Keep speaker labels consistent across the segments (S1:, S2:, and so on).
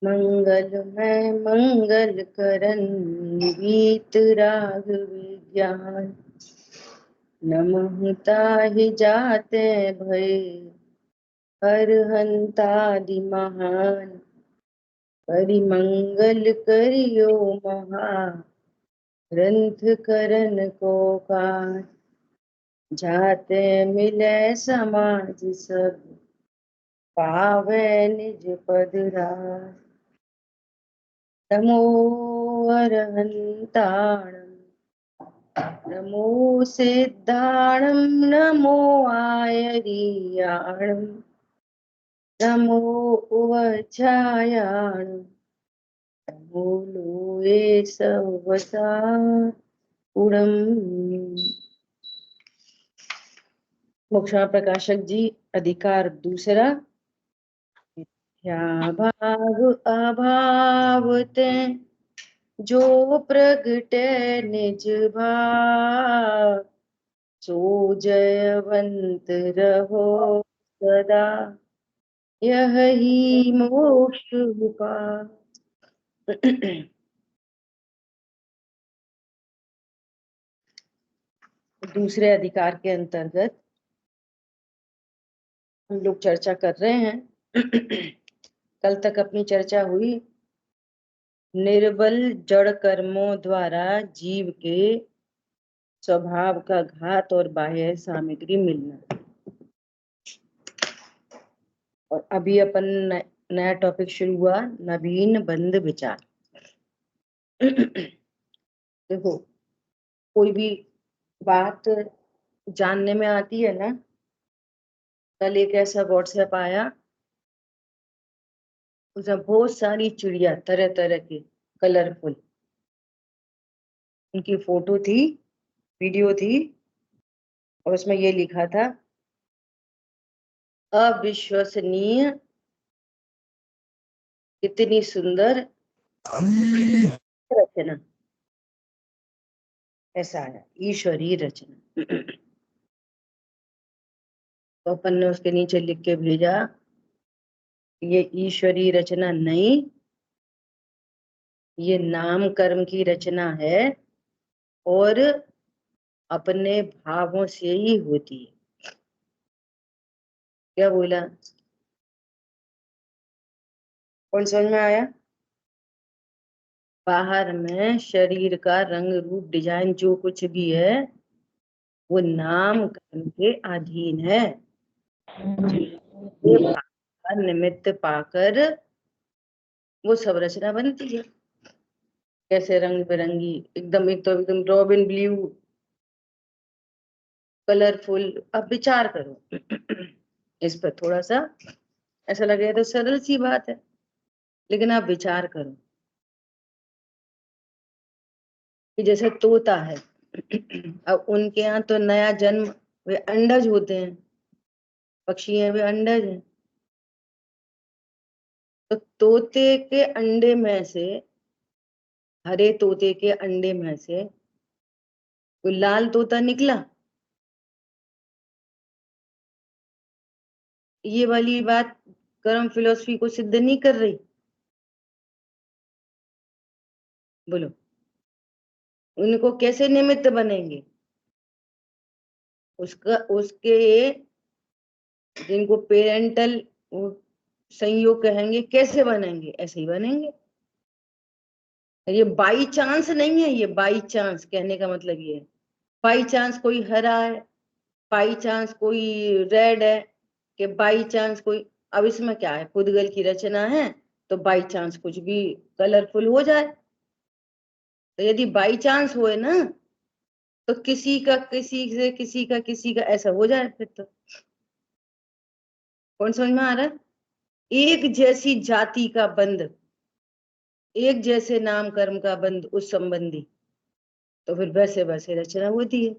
S1: मंगलमय मंगल करन गीत राग विज्ञान। नमः ताहि जाते भय हर हंतादि महान। परिमंगल करियो महा ग्रंथ करन को काज। जाते मिले समाज सब पावे निज पद राज। नमो अरहंताणं नमो सिद्धाणं नमो आयर्याणं नमो उवचायाणं नमो लोये सवसा उड़म। मोक्षा प्रकाशक जी अधिकार दूसरा। क्या भाव अभाव ते जो प्रगटे निज भाव। सो जयवंत रहो सदा यही मोक्ष उपाय। दूसरे अधिकार के अंतर्गत हम लोग चर्चा कर रहे हैं। कल तक अपनी चर्चा हुई निर्बल जड़ कर्मों द्वारा जीव के स्वभाव का घात और बाह्य सामग्री मिलना। और अभी अपन नया टॉपिक शुरू हुआ, नवीन बंध विचार। देखो, कोई भी बात जानने में आती है ना। कल एक ऐसा व्हाट्सएप आया, उसमें बहुत सारी चिड़िया तरह तरह की कलरफुल, उनकी फोटो थी, वीडियो थी, और उसमें ये लिखा था अविश्वसनीय, इतनी सुंदर रचना। ऐसा है ईश्वरीय रचना। तो अपन ने उसके नीचे लिख के भेजा, ये ईश्वरीय रचना नहीं, ये नाम कर्म की रचना है और अपने भावों से ही होती है। क्या बोला? कौन समझ में आया? बाहर में शरीर का रंग रूप डिजाइन जो कुछ भी है वो नाम कर्म के अधीन है। ये भाव का निमित्त पाकर वो सब रचना बनती है। कैसे रंग बिरंगी, एकदम एक तो एकदम रॉबिन ब्लू कलरफुल। अब विचार करो इस पर थोड़ा सा। ऐसा लगेगा तो सरल सी बात है, लेकिन आप विचार करो कि जैसे तोता है। अब उनके यहाँ तो नया जन्म, वे अंडज होते हैं, पक्षी हैं वे अंडज हैं। तो तोते के अंडे में से, हरे तोते के अंडे में से कोई लाल तोता निकला। ये वाली बात कर्म फिलॉसफी को सिद्ध नहीं कर रही। बोलो, उनको कैसे निमित्त बनेंगे? उसका उसके जिनको पेरेंटल संयोग कहेंगे, कैसे बनेंगे? ऐसे ही बनेंगे। ये बाई चांस नहीं है। ये बाई चांस कहने का मतलब ये है, बाई चांस कोई हरा है, बाई चांस कोई रेड है, कि बाई चांस कोई। अब इसमें क्या है, पुद्गल की रचना है तो बाई चांस कुछ भी कलरफुल हो जाए। तो यदि बाई चांस हुए ना, तो किसी का किसी से, किसी का किसी का ऐसा हो जाए फिर तो। कौन समझ में आ रहा है? एक जैसी जाति का बंध, एक जैसे नाम कर्म का बंध उस संबंधी, तो फिर वैसे वैसे रचना होती है।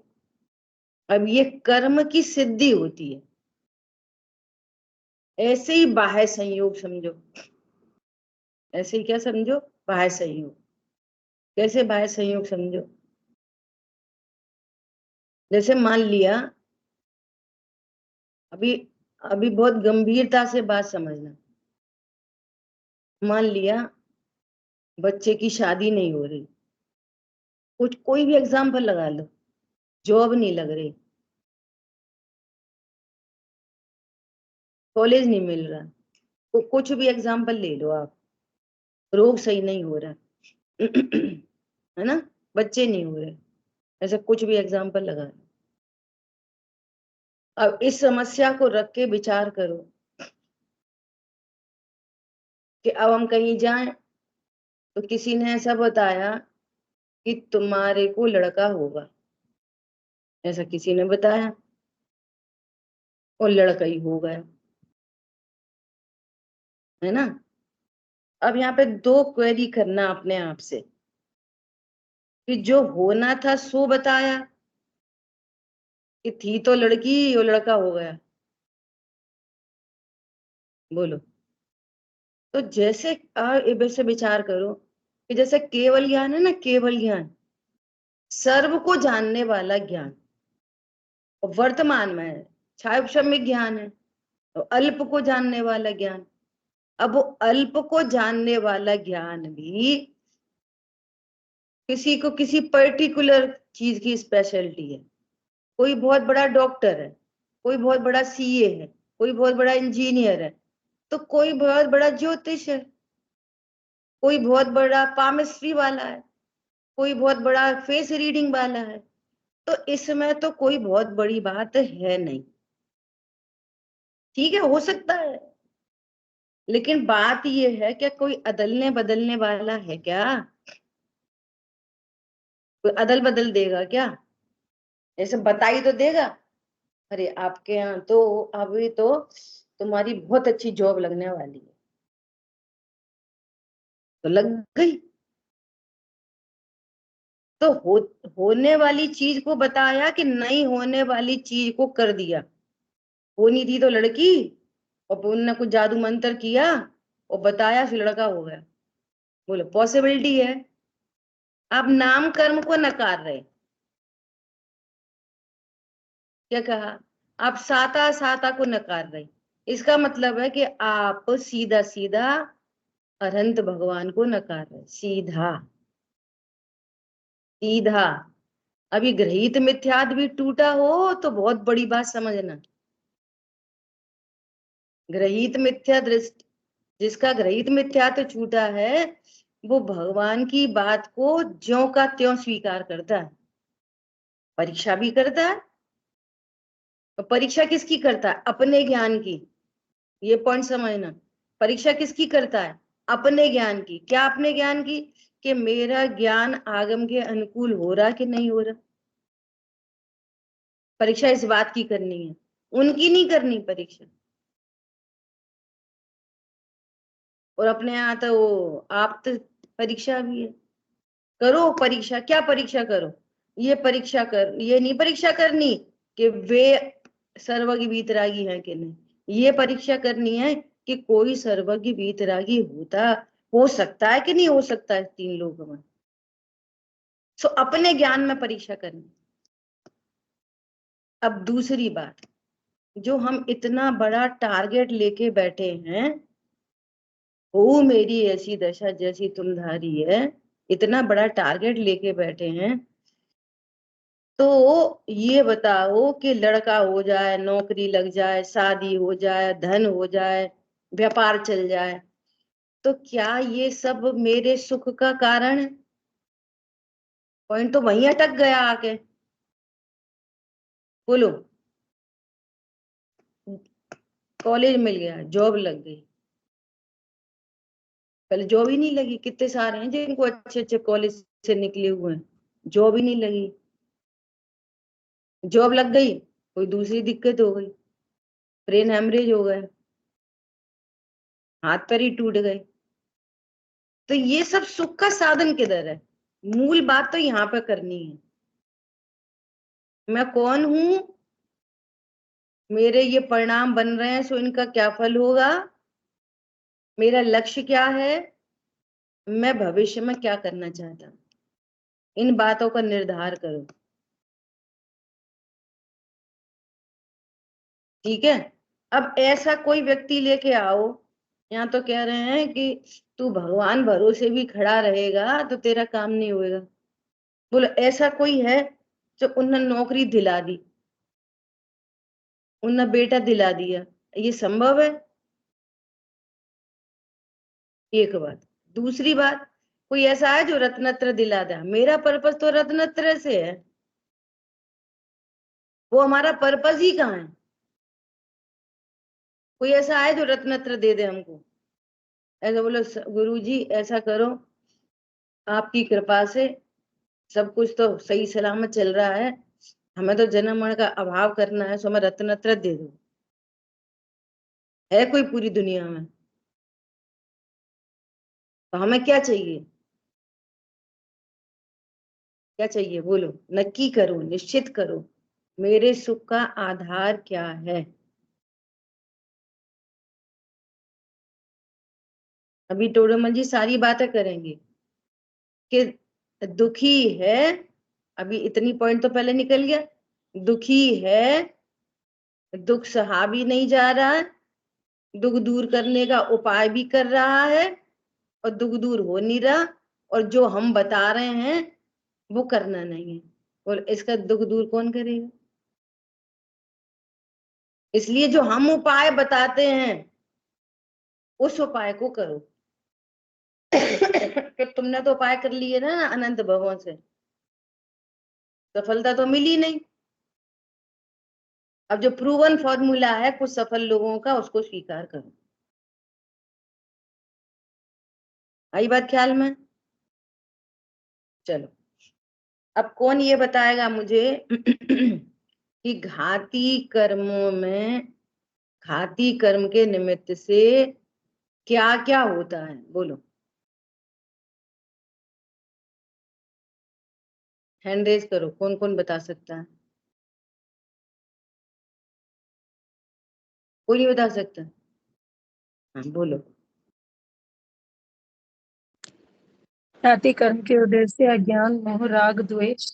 S1: अब ये कर्म की सिद्धि होती है। ऐसे ही बाह्य संयोग समझो। ऐसे ही क्या समझो? बाह्य संयोग। कैसे बाह्य संयोग समझो? जैसे मान लिया, अभी अभी बहुत गंभीरता से बात समझना। मान लिया बच्चे की शादी नहीं हो रही, कुछ कोई भी एग्जाम्पल लगा लो, जॉब नहीं लग रही, कॉलेज नहीं मिल रहा, तो कुछ भी एग्जाम्पल ले लो आप, रोग सही नहीं हो रहा है ना, बच्चे नहीं हो रहे, ऐसा कुछ भी एग्जाम्पल लगा लो। अब इस समस्या को रख के विचार करो कि अब हम कहीं जाएं तो किसी ने ऐसा बताया कि तुम्हारे को लड़का होगा, ऐसा किसी ने बताया और लड़का ही हो गया, है ना। अब यहाँ पे दो क्वेरी करना अपने आप से कि जो होना था सो बताया कि थी तो लड़की और लड़का हो गया, बोलो। तो जैसे वैसे विचार करो कि जैसे केवल ज्ञान है ना, केवल ज्ञान, सर्व को जानने वाला ज्ञान, और वर्तमान में है क्षायोपशम्य ज्ञान है, और अल्प को जानने वाला ज्ञान। अब वो अल्प को जानने वाला ज्ञान भी किसी को किसी पर्टिकुलर चीज की स्पेशलिटी है, कोई बहुत बड़ा डॉक्टर है, कोई बहुत बड़ा सीए है, कोई बहुत बड़ा इंजीनियर है, तो कोई बहुत बड़ा ज्योतिष है, कोई बहुत बड़ा पामिस्ट्री वाला है, कोई बहुत बड़ा फेस रीडिंग वाला है। तो इसमें तो कोई बहुत बड़ी बात है नहीं, ठीक है, हो सकता है, लेकिन बात ये है क्या कोई अदलने बदलने वाला है क्या, कोई अदल बदल देगा क्या, ऐसे बताई तो देगा, अरे आपके यहाँ तो अभी तो तुम्हारी बहुत अच्छी जॉब लगने वाली है, तो लग गई। तो होने वाली चीज को बताया कि नहीं होने वाली चीज को कर दिया, होनी थी तो लड़की और उनने कुछ जादू मंत्र किया और बताया फिर लड़का हो गया, बोलो पॉसिबिलिटी है। आप नाम कर्म को नकार रहे, क्या कहा, आप साता साता को नकार रहे, इसका मतलब है कि आप सीधा सीधा अनंत भगवान को नकार रहे, सीधा सीधा। अभी ग्रहित मिथ्यात्व भी टूटा हो तो बहुत बड़ी बात समझना, ग्रहित मिथ्या दृष्टि, जिसका ग्रहित मिथ्यात्व छूटा है वो भगवान की बात को ज्यों का त्यों स्वीकार करता है, परीक्षा भी करता है। तो परीक्षा किसकी करता है, अपने ज्ञान की, ये पॉइंट समझना, परीक्षा किसकी करता है, अपने ज्ञान की, क्या अपने ज्ञान की, कि मेरा ज्ञान आगम के अनुकूल हो रहा कि नहीं हो रहा, परीक्षा इस बात की करनी है, उनकी नहीं करनी परीक्षा। और अपने यहाँ तो वो आप तो परीक्षा भी है, करो परीक्षा, क्या परीक्षा करो, ये परीक्षा कर, ये नहीं परीक्षा करनी कि वे सर्वज्ञ वीतरागी है कि नहीं, ये परीक्षा करनी है कि कोई सर्वज्ञ वीतरागी होता हो सकता है कि नहीं हो सकता है तीन लोगों में। सो अपने ज्ञान में परीक्षा करनी। अब दूसरी बात, जो हम इतना बड़ा टारगेट लेके बैठे हैं, हो मेरी ऐसी दशा जैसी तुम धारी है, इतना बड़ा टारगेट लेके बैठे हैं, तो ये बताओ कि लड़का हो जाए, नौकरी लग जाए, शादी हो जाए, धन हो जाए, व्यापार चल जाए, तो क्या ये सब मेरे सुख का कारण है, पॉइंट तो वहीं अटक गया आके, बोलो। कॉलेज मिल गया, जॉब लग गई, पहले जॉब ही नहीं लगी, कितने सारे हैं जिनको अच्छे अच्छे कॉलेज से निकले हुए हैं, जॉब ही नहीं लगी, जॉब लग गई कोई दूसरी दिक्कत हो गई, ब्रेन हेमरेज हो गए, हाथ पैर ही टूट गए। तो ये सब सुख का साधन किधर है, मूल बात तो यहाँ पे करनी है, मैं कौन हूं, मेरे ये परिणाम बन रहे हैं, सो इनका क्या फल होगा, मेरा लक्ष्य क्या है, मैं भविष्य में क्या करना चाहता हूं, इन बातों का निर्धार करो, ठीक है। अब ऐसा कोई व्यक्ति लेके आओ यहाँ तो कह रहे हैं कि तू भगवान भरोसे भी खड़ा रहेगा तो तेरा काम नहीं होएगा। बोलो ऐसा कोई है जो उन्हें नौकरी दिला दी, उन्हें बेटा दिला दिया, ये संभव है? एक बात। दूसरी बात, कोई ऐसा है जो रत्नत्र दिला दे? मेरा पर्पस तो रत्नत्र से है, वो हमारा पर्पस ही कहाँ है? कोई ऐसा है जो रत्नत्र दे दे हमको? ऐसा बोलो गुरु जी ऐसा करो, आपकी कृपा से सब कुछ तो सही सलामत चल रहा है, हमें तो जन्म मरण का अभाव करना है, सो हमें रत्नत्र दे दो। है कोई पूरी दुनिया में? तो हमें क्या चाहिए? क्या चाहिए बोलो, नक्की करो, निश्चित करो, मेरे सुख का आधार क्या है? अभी टोडरमल जी सारी बातें करेंगे कि दुखी है, अभी इतनी पॉइंट तो पहले निकल गया, दुखी है, दुख सहा भी नहीं जा रहा है, दुख दूर करने का उपाय भी कर रहा है और दुख दूर हो नहीं रहा, और जो हम बता रहे हैं वो करना नहीं है, और इसका दुख दूर कौन करेगा? इसलिए जो हम उपाय बताते हैं उस उपाय को करो। कि तुमने तो उपाय कर लिए ना अनंत भवों से, सफलता तो मिली नहीं। अब जो प्रूवन फॉर्मूला है कुछ सफल लोगों का, उसको स्वीकार करो। आई बात ख्याल में? चलो, अब कौन ये बताएगा मुझे कि घाती कर्मों में, घाती कर्म के निमित्त से क्या क्या होता है? बोलो, हैंड रेज करो, कौन कौन बता सकता है? कोई नहीं बता सकता? हाँ बोलो।
S2: जाति कर्म के उदय से अज्ञान, मोह, राग, द्वेष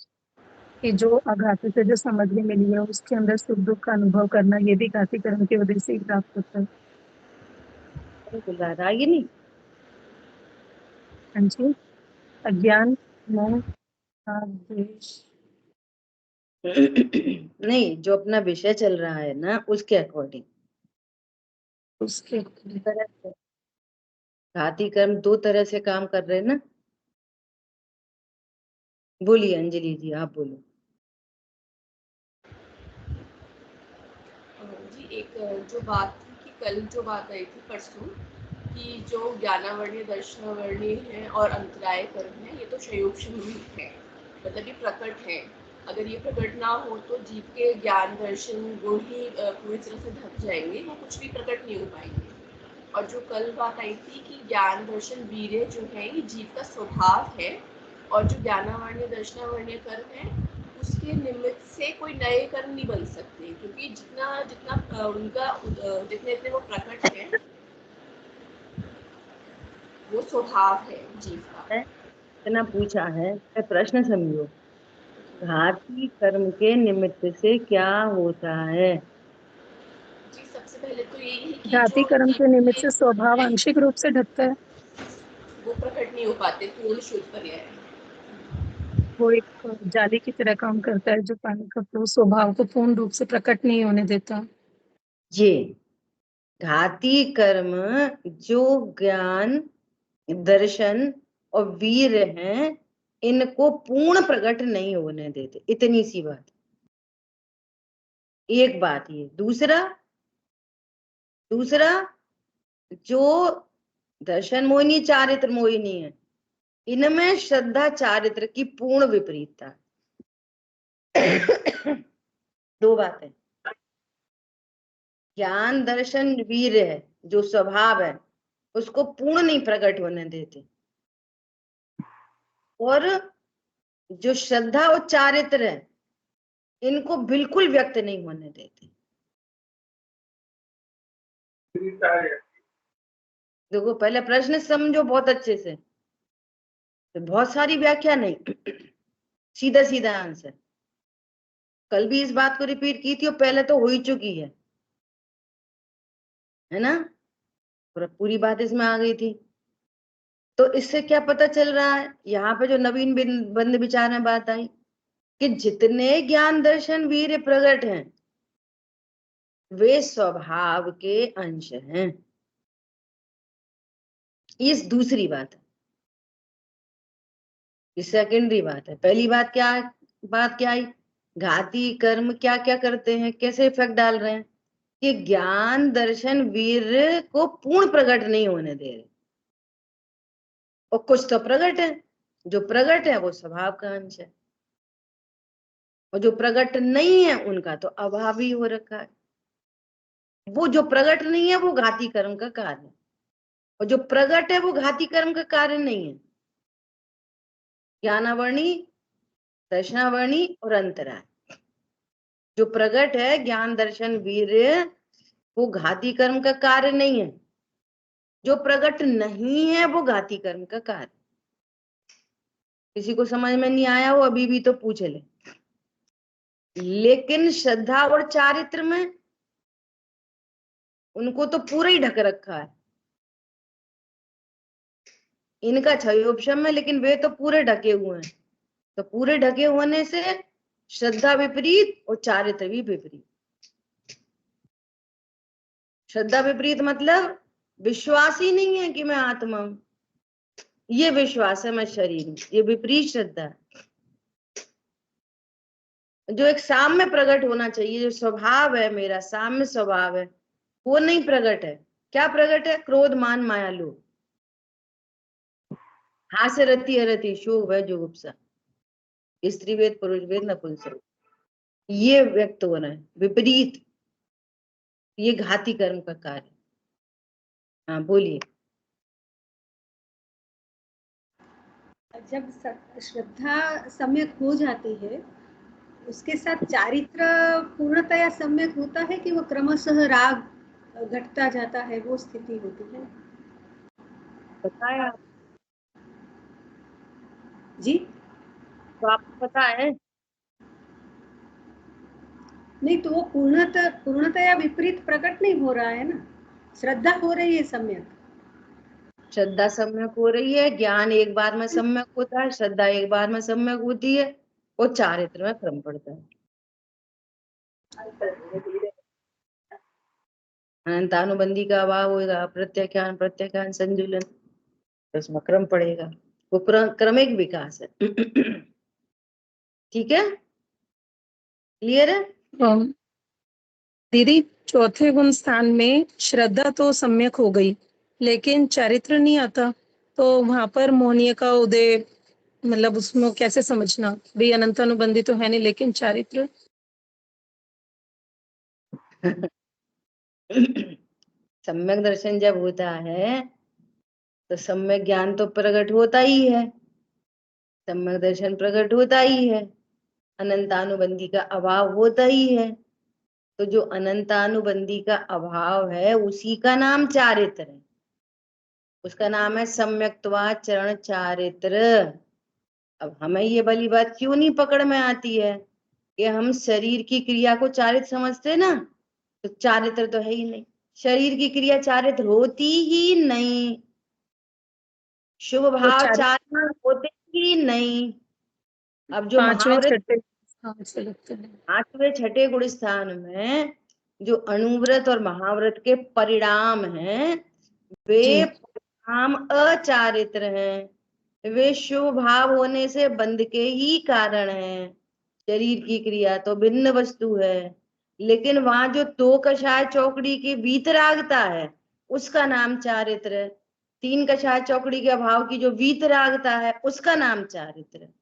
S2: की जो आघाती से जो सामग्री मिली है उसके अंदर सुख दुख का अनुभव करना, ये भी घाती कर्म के उदय से ही प्राप्त होता है।
S1: बोल रहा था ये नहीं?
S2: हाँ जी, अज्ञान, मोह, राग, द्वेष।
S1: नहीं, जो अपना विषय चल रहा है ना उसके अकॉर्डिंग।
S2: उसके
S1: घाती कर्म दो तरह से काम कर रहे हैं ना। बोलिए अंजलि जी, आप बोलो।
S3: जी एक जो बात थी कि कल जो बात आई थी परसों कि जो ज्ञानावर्णीय दर्शनावर्णीय है और अंतराय कर्म है, ये तो क्षयोग शून्य है, मतलब ये प्रकट है। अगर ये प्रकट ना हो तो जीव के ज्ञान दर्शन गुण ही पूरी तरह से ढक जाएंगे, वो कुछ भी प्रकट नहीं हो पाएंगे। और जो कल बात आई थी कि ज्ञान दर्शन वीर्य जो है ये जीव का स्वभाव है, और जो ज्ञानावर्णीय दर्शनावर्णीय कर्म है उसके निमित्त से कोई नए कर्म नहीं बन सकते, क्योंकि जितना जितना उनका जितने इतने वो प्रकट है वो स्वभाव है जीव का।
S1: इतना पूछा है, प्रश्न समझो, घाती कर्म के निमित्त से क्या होता है?
S3: जी सबसे पहले तो यही है कि
S2: जाति
S3: जो
S2: कर्म के
S3: जीव
S2: निमित्त
S3: के
S2: से स्वभाव
S3: है
S2: आंशिक रूप से ढकता है।
S3: वो प्रकट नहीं हो पाते, पूर्ण शुद्ध पर्याय है।
S2: वो एक जाली की तरह काम करता है जो पानी का फ्लो स्वभाव को पूर्ण रूप से प्रकट नहीं होने देता।
S1: ये घाती कर्म जो ज्ञान दर्शन और वीर हैं, इनको पूर्ण प्रकट नहीं होने देते, इतनी सी बात। एक बात ये। दूसरा, दूसरा जो दर्शन मोहिनी चारित्र मोहिनी है, इनमें श्रद्धा चारित्र की पूर्ण विपरीतता। दो बातें। ज्ञान दर्शन वीर है जो स्वभाव है उसको पूर्ण नहीं प्रकट होने देते, और जो श्रद्धा और चारित्र है इनको बिल्कुल व्यक्त नहीं होने देते। देखो पहले प्रश्न समझो बहुत अच्छे से, तो बहुत सारी व्याख्या नहीं, सीधा सीधा आंसर। कल भी इस बात को रिपीट की थी और पहले तो हो ही चुकी है ना। पूरी बात इसमें आ गई थी। तो इससे क्या पता चल रहा है, यहाँ पे जो नवीन बंद विचार में बात आई कि जितने ज्ञान दर्शन वीर्य प्रकट हैं वे स्वभाव के अंश हैं। ये दूसरी बात है, ये सेकेंडरी बात है। पहली बात क्या आई, घाती कर्म क्या क्या करते हैं, कैसे इफेक्ट डाल रहे हैं, कि ज्ञान दर्शन वीर्य को पूर्ण प्रकट नहीं होने दे रहे। और कुछ तो प्रकट है, जो प्रकट है वो स्वभाव का अंश है, और जो प्रकट नहीं है उनका तो अभाव ही हो रखा है। वो जो प्रकट नहीं है वो घाती कर्म का कार्य है, और जो प्रकट है वो घाती कर्म का कार्य नहीं है। ज्ञानावर्णी, दर्शनावर्णी और अंतराय, जो प्रकट है ज्ञान दर्शन वीर्य, वो घाती कर्म का कार्य नहीं है। जो प्रकट नहीं है वो घाती कर्म का कार्य। किसी को समझ में नहीं आया वो अभी भी तो पूछ ले। लेकिन श्रद्धा और चारित्र में उनको तो पूरा ही ढक रखा है, इनका क्षयोपशम में, लेकिन वे तो पूरे ढके हुए हैं। तो पूरे ढके होने से श्रद्धा विपरीत और चारित्र भी विपरीत। श्रद्धा विपरीत मतलब विश्वास ही नहीं है कि मैं आत्मा हूं, ये विश्वास है मैं शरीर हूं, ये विपरीत श्रद्धा है। जो एक साम्य प्रकट होना चाहिए, जो स्वभाव है मेरा साम्य स्वभाव है, वो नहीं प्रकट है। क्या प्रकट है? क्रोध मान माया लोभ, हास्य रति अरति शोभ है जुगुप्सा, स्त्री वेद पुरुष वेद नपुंसक, ये व्यक्त होना है विपरीत। ये घाती कर्म का कार्य। हाँ बोलिए।
S4: जब श्रद्धा सम्यक हो जाती है उसके साथ चारित्र पूर्णतया सम्यक होता है कि वो क्रमशः राग घटता जाता है, वो स्थिति होती है?
S1: बताया
S4: जी
S1: तो आपको पता है?
S4: नहीं तो वो पूर्णतया विपरीत प्रकट नहीं हो रहा है ना, श्रद्धा हो रही है सम्यक।
S1: श्रद्धा सम्यक हो रही है, ज्ञान एक बार में सम्यक होता है, श्रद्धा एक बार में सम्यक होती है, और चारित्र में क्रम पड़ता है। अनंतानुबंधी का अभाव होगा, प्रत्याख्यान प्रत्याख्यान संजुलन, उसमें क्रम पड़ेगा। वो क्रमिक विकास है। ठीक है, क्लियर है?
S2: दीदी चौथे गुण स्थान में श्रद्धा तो सम्यक हो गई लेकिन चारित्र नहीं आता, तो वहां पर मोहनीय का उदय, मतलब उसमें कैसे समझना भाई? अनंतानुबंधी तो है नहीं लेकिन चारित्र।
S1: सम्यक दर्शन जब होता है तो सम्यक ज्ञान तो प्रकट होता ही है, सम्यक दर्शन प्रकट होता ही है, अनंतानुबंधी का अभाव होता ही है। तो जो अनंतानुबंधी का अभाव है उसी का नाम चारित्र है, उसका नाम है सम्यक्त्वाचरण चारित्र। अब हमें ये वाली बात क्यों नहीं पकड़ में आती है कि हम शरीर की क्रिया को चारित्र समझते ना, तो चारित्र तो है ही नहीं, शरीर की क्रिया चारित्र होती ही नहीं, शुभ भाव चारित्र होते ही नहीं। अब जो महाव्रत पांचवें छठे गुण स्थान में जो अणुव्रत और महाव्रत के परिणाम हैं वे परिणाम अचारित्र हैं, वे शुभ भाव होने से बंध के ही कारण हैं। शरीर की क्रिया तो भिन्न वस्तु है, लेकिन वहां जो दो कषाय चौकड़ी की वीतरागता है उसका नाम चारित्र है, तीन कषाय चौकड़ी के अभाव की जो वीतरागता है उसका नाम चारित्र है।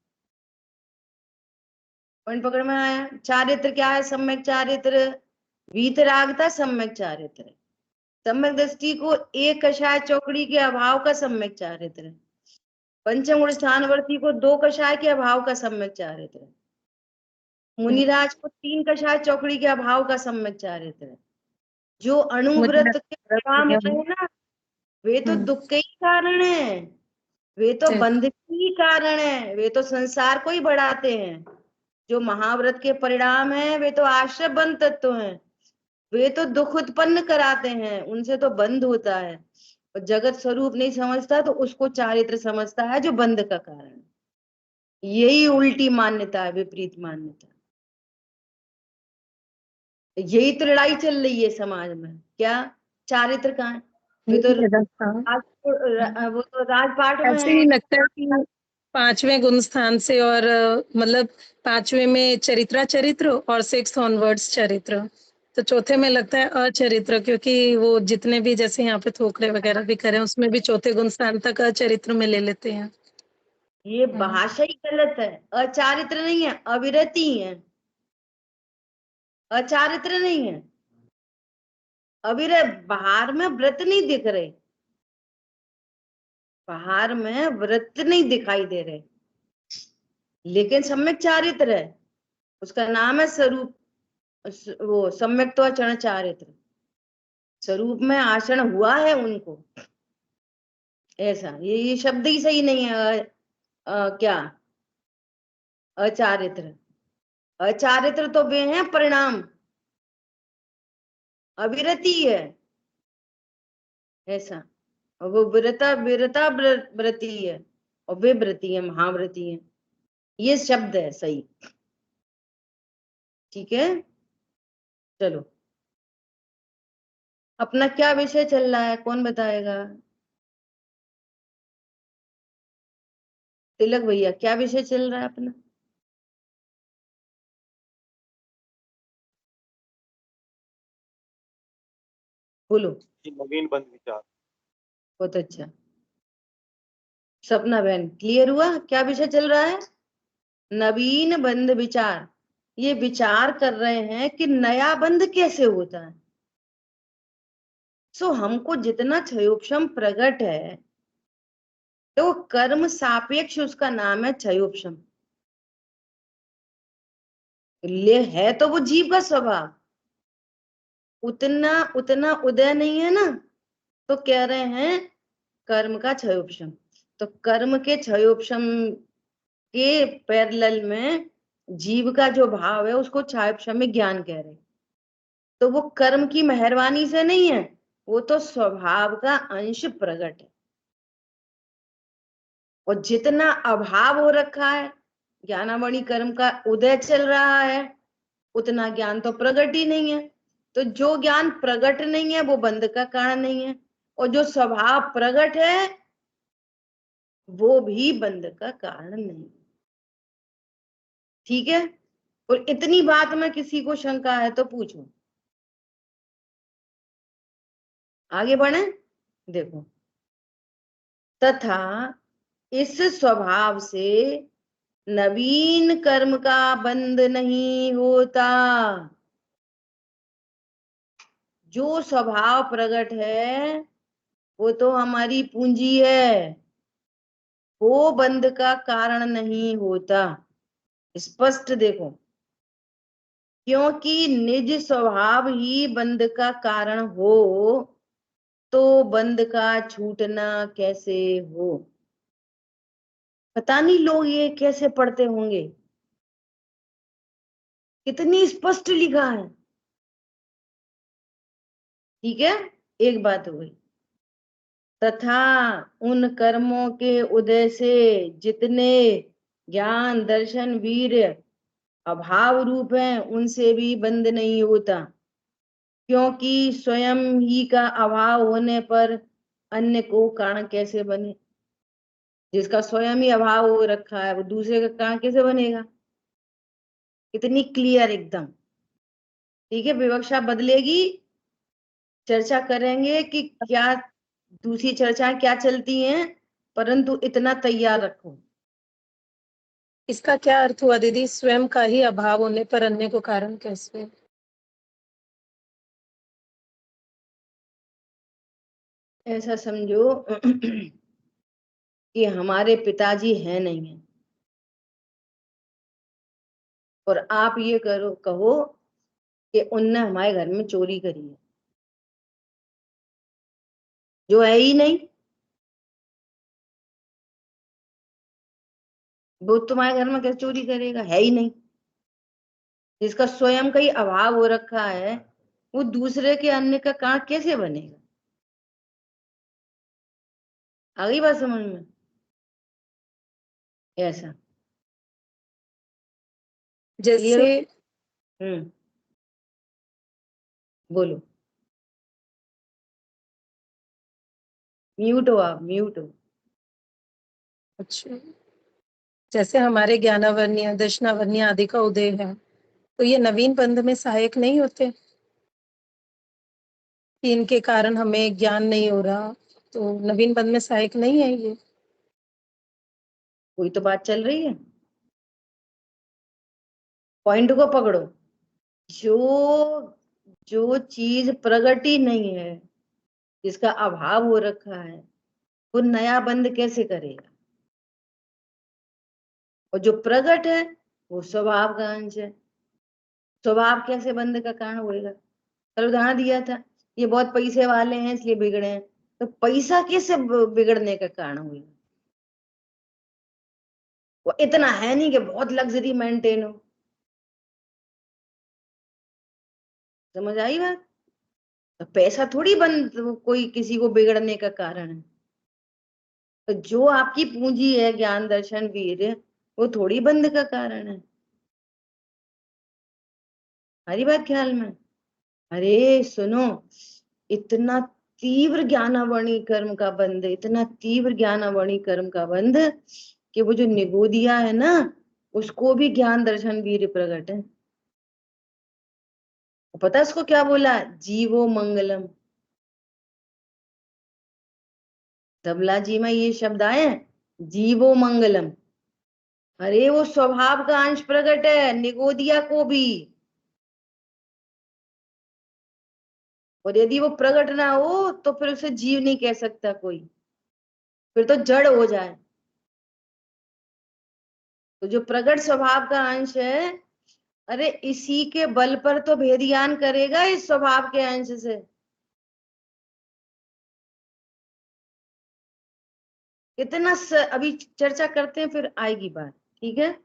S1: पॉइंट पकड़ में आया? चारित्र क्या है? सम्यक चारित्र, वीतरागता सम्यक चारित्र है। सम्यक दृष्टि को एक कषाय चौकड़ी के अभाव का सम्यक चारित्र है, पंचम गुण स्थानवर्ती को दो कषाय के अभाव का सम्यक चारित्र है, मुनिराज को तीन कषाय चौकड़ी के अभाव का सम्यक चारित्र है। जो अणुव्रत के परिणाम है ना वे तो दुख के ही कारण है, वे तो बंध के ही कारण है, वे तो संसार को ही बढ़ाते हैं। जो महाव्रत के परिणाम है वे तो आश्रय बंध तत्व हैं, वे तो दुख उत्पन्न कराते हैं, उनसे तो बंध होता है। और जगत स्वरूप नहीं समझता तो उसको चारित्र समझता है, जो बंध का कारण है। यही उल्टी मान्यता है, विपरीत मान्यता। यही तो लड़ाई चल रही है समाज में। क्या चारित्र कहाँ है? वे तो वो तो राजपाट में
S2: ऐसे
S1: है।
S2: ही लगता है कि 5वें गुण स्थान से और मतलब 5वें में चरित्र और 6th ऑनवर्ड्स चरित्र, तो चौथे में लगता है अचरित्र, क्योंकि वो जितने भी जैसे यहाँ पे थोकड़े वगैरह भी करें उसमें भी चौथे गुण स्थान तक अचरित्र में ले लेते हैं।
S1: ये भाषा ही गलत है। अचारित्र नहीं है, अविरति है। अचारित्र नहीं है, अविरत। बाहर में व्रत नहीं दिख रहे, बाहर में व्रत नहीं दिखाई दे रहे, लेकिन सम्यक चारित्र है। उसका नाम है स्वरूप, वो सम्यक तो चरण चारित्र। स्वरूप में आचरण हुआ है उनको। ऐसा ये शब्द ही सही नहीं है। क्या अचारित्र? अचारित्र तो वे हैं परिणाम, अविरति है ऐसा। और वो विरता व्रती है, और वे व्रती है, महाव्रती है। ये शब्द है सही। ठीक है, चलो अपना क्या विषय चल रहा है, कौन बताएगा? तिलक भैया, क्या विषय चल रहा है अपना? बोलो।
S5: नवीन बंद विचार।
S1: बहुत अच्छा। सपना बहन, क्लियर हुआ क्या विषय चल रहा है? नवीन बंध विचार। ये विचार कर रहे हैं कि नया बंध कैसे होता है। सो हमको जितना क्षयोपशम प्रकट है, तो कर्म सापेक्ष उसका नाम है क्षयोपशम। ले है तो वो जीव का स्वभाव, उतना उतना उदय नहीं है ना, तो कह रहे हैं कर्म का क्षयोपशम। तो कर्म के क्षयोपशम के पैरेलल में जीव का जो भाव है उसको क्षयोपशम में ज्ञान कह रहे। तो वो कर्म की मेहरबानी से नहीं है, वो तो स्वभाव का अंश प्रकट है। और जितना अभाव हो रखा है, ज्ञानामणि कर्म का उदय चल रहा है, उतना ज्ञान तो प्रकट ही नहीं है। तो जो ज्ञान प्रकट नहीं है वो बंध का कारण नहीं है, और जो स्वभाव प्रकट है वो भी बंध का कारण नहीं। ठीक है, और इतनी बात में किसी को शंका है तो पूछो, आगे बढ़े। देखो, तथा इस स्वभाव से नवीन कर्म का बंध नहीं होता। जो स्वभाव प्रकट है वो तो हमारी पूंजी है, वो बंध का कारण नहीं होता। स्पष्ट देखो, क्योंकि निज स्वभाव ही बंध का कारण हो, तो बंध का छूटना कैसे हो। पता नहीं लोग ये कैसे पढ़ते होंगे, कितनी स्पष्ट लिखा है। ठीक है, एक बात हो गई। तथा उन कर्मों के उदय से जितने ज्ञान दर्शन वीर्य अभाव रूप हैं, उनसे भी बंध नहीं होता, क्योंकि स्वयं ही का अभाव होने पर अन्य को कारण कैसे बने। जिसका स्वयं ही अभाव हो रखा है वो दूसरे का कारण कैसे बनेगा। इतनी क्लियर एकदम। ठीक है, विवक्षा बदलेगी, चर्चा करेंगे कि क्या दूसरी चर्चाएं क्या चलती हैं, परंतु इतना तैयार रखो।
S2: इसका क्या अर्थ हुआ दीदी, स्वयं का ही अभाव होने पर अन्य को कारण कैसे?
S1: ऐसा समझो कि हमारे पिताजी हैं नहीं है, और आप ये कहो कि उनने हमारे घर में चोरी करी है, जो है ही नहीं, वो तुम्हारे घर में कैसे चोरी करेगा, है ही नहीं। जिसका स्वयं का ही अभाव हो रखा है, वो दूसरे के अन्य का कारण कैसे बनेगा? आ गई बात समझ में? ऐसा क्लियर
S2: जैसे
S1: हो? बोलो। म्यूट हो आप, म्यूट हो।
S2: अच्छा, जैसे हमारे ज्ञानावर्णीय दर्शनावर्णीय आदि का उदय है, तो ये नवीन बंध में सहायक नहीं होते कि इनके कारण हमें ज्ञान नहीं हो रहा, तो नवीन बंध में सहायक नहीं है ये?
S1: कोई तो बात चल रही है, पॉइंट को पकड़ो। जो जो चीज प्रगट ही नहीं है, जिसका अभाव हो रखा है, वो नया बंध कैसे करेगा? और जो प्रगट है वो स्वभाव का अंश है, स्वभाव कैसे बंध का कारण होएगा? कल उदाहरण दिया था, ये बहुत पैसे वाले हैं इसलिए बिगड़े हैं, तो पैसा कैसे बिगड़ने का कारण हुएगा? वो इतना है नहीं कि बहुत लग्जरी मेंटेन हो। समझ आई बात? तो पैसा थोड़ी बंद कोई किसी को बिगड़ने का कारण है। तो जो आपकी पूंजी है ज्ञान दर्शन वीर, वो थोड़ी बंद का कारण है। हमारी बात ख्याल में? अरे सुनो, इतना तीव्र ज्ञानावरणी कर्म का बंध, इतना तीव्र ज्ञानावरणी कर्म का बंध कि वो जो निगोदिया है ना, उसको भी ज्ञान दर्शन वीर प्रकट है। पता है उसको क्या बोला? जीवो मंगलम। तबला जी में ये शब्द आए हैं, जीवो मंगलम। अरे वो स्वभाव का अंश प्रकट है निगोदिया को भी, और यदि वो प्रकट ना हो तो फिर उसे जीव नहीं कह सकता कोई, फिर तो जड़ हो जाए। तो जो प्रकट स्वभाव का अंश है, अरे इसी के बल पर तो भेद ज्ञान करेगा इस स्वभाव के अंश से। इतना अभी चर्चा करते हैं, फिर आएगी बात, ठीक है?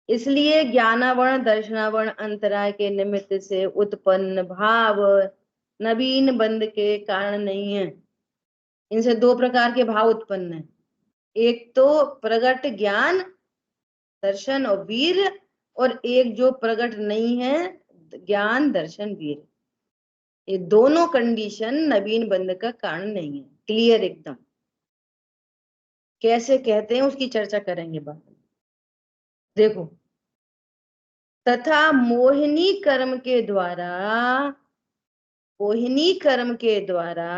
S1: इसलिए ज्ञानावरण दर्शनावरण अंतराय के निमित्त से उत्पन्न भाव नवीन बंध के कारण नहीं है। इनसे दो प्रकार के भाव उत्पन्न है, एक तो प्रगट ज्ञान दर्शन और वीर, और एक जो प्रगट नहीं है ज्ञान दर्शन वीर। ये दोनों कंडीशन नवीन बंध का कारण नहीं है। क्लियर एकदम? कैसे कहते हैं उसकी चर्चा करेंगे बाद में। देखो, तथा मोहिनी कर्म के द्वारा, मोहिनी कर्म के द्वारा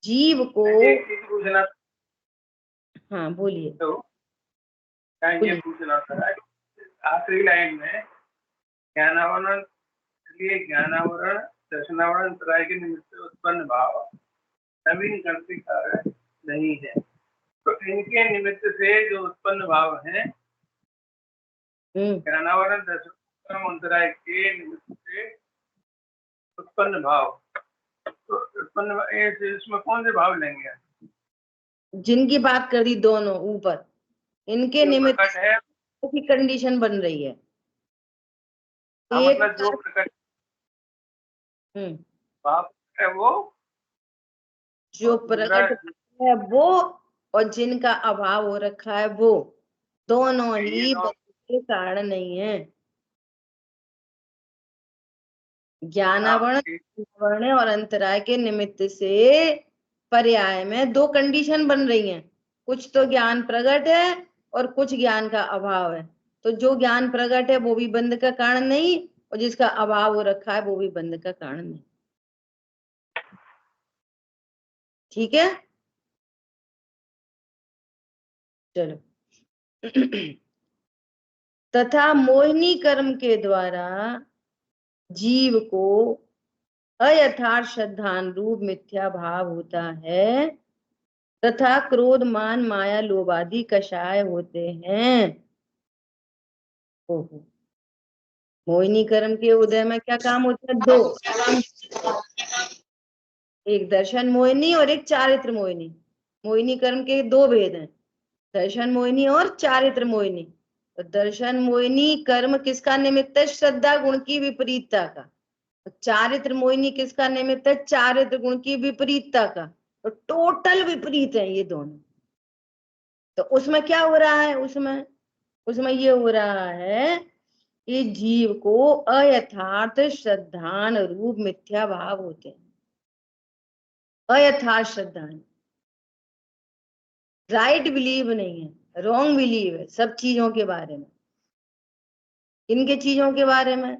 S1: जीव को, हाँ बोलिए।
S5: तो ये पूछना था, आखिरी लाइन में ज्ञानावरण, इसलिए ज्ञानावरण दर्शनावरण अंतराय के निमित्त से उत्पन्न भाव नवीन कर्म के कारण नहीं है। तो इनके निमित्त से जो उत्पन्न भाव है, ज्ञानावरण दर्शनावरण अंतराय के निमित्त से उत्पन्न भाव, तो उत्पन्न इसमें कौन से भाव लेंगे?
S1: जिनकी बात कर दी दोनों ऊपर, इनके निमित्त
S5: है
S1: की कंडीशन बन रही है।
S5: एक मतलब जो प्रकट भाव है वो,
S1: जो प्रकट है वो, और जिनका अभाव हो रखा है वो, दोनों ही के कारण नहीं है। ज्ञानावरण और अंतराय के निमित्त से पर्याय में दो कंडीशन बन रही हैं, कुछ तो ज्ञान प्रकट है और कुछ ज्ञान का अभाव है। तो जो ज्ञान प्रकट है वो भी बंध का कारण नहीं, और जिसका अभाव हो रखा है वो भी बंध का कारण नहीं। ठीक है, चलो। तथा मोहिनी कर्म के द्वारा जीव को अयथार्थ श्रद्धानुरूप मिथ्या भाव होता है, तथा क्रोध मान माया लोभ आदि कषाय होते हैं। ओहो, मोहिनी कर्म के उदय में क्या काम होता है? दो, एक दर्शन मोहिनी और एक चारित्र मोहिनी। मोहिनी कर्म के दो भेद हैं, दर्शन मोहिनी और चारित्र मोहिनी। तो दर्शन मोहिनी कर्म किसका निमित्त है? श्रद्धा गुण की विपरीतता का। तो चारित्र मोहिनी किसका निमित्त है? चारित्र गुण की विपरीतता का। तो टोटल विपरीत है ये दोनों। तो उसमें क्या हो रहा है? उसमें ये हो रहा है कि जीव को अयथार्थ श्रद्धान रूप मिथ्या भाव होते हैं। अयथार्थ श्रद्धान, राइट बिलीव नहीं है, रॉन्ग बिलीव है सब चीजों के बारे में। इनके चीजों के बारे में,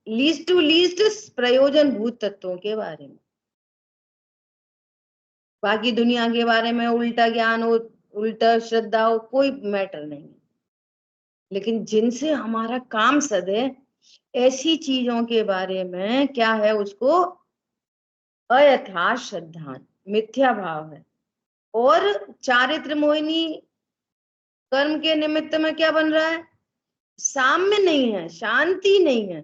S1: लीस्ट टू लीस्ट प्रयोजन भूत तत्वों के बारे में। बाकी दुनिया के बारे में उल्टा ज्ञान हो, उल्टा श्रद्धा हो, कोई मैटर नहीं है। लेकिन जिनसे हमारा काम सदे, ऐसी चीजों के बारे में क्या है? उसको अयथार्थ श्रद्धा, मिथ्या भाव है। और चारित्र मोहिनी कर्म के निमित्त में क्या बन रहा है? साम्य नहीं है, शांति नहीं है,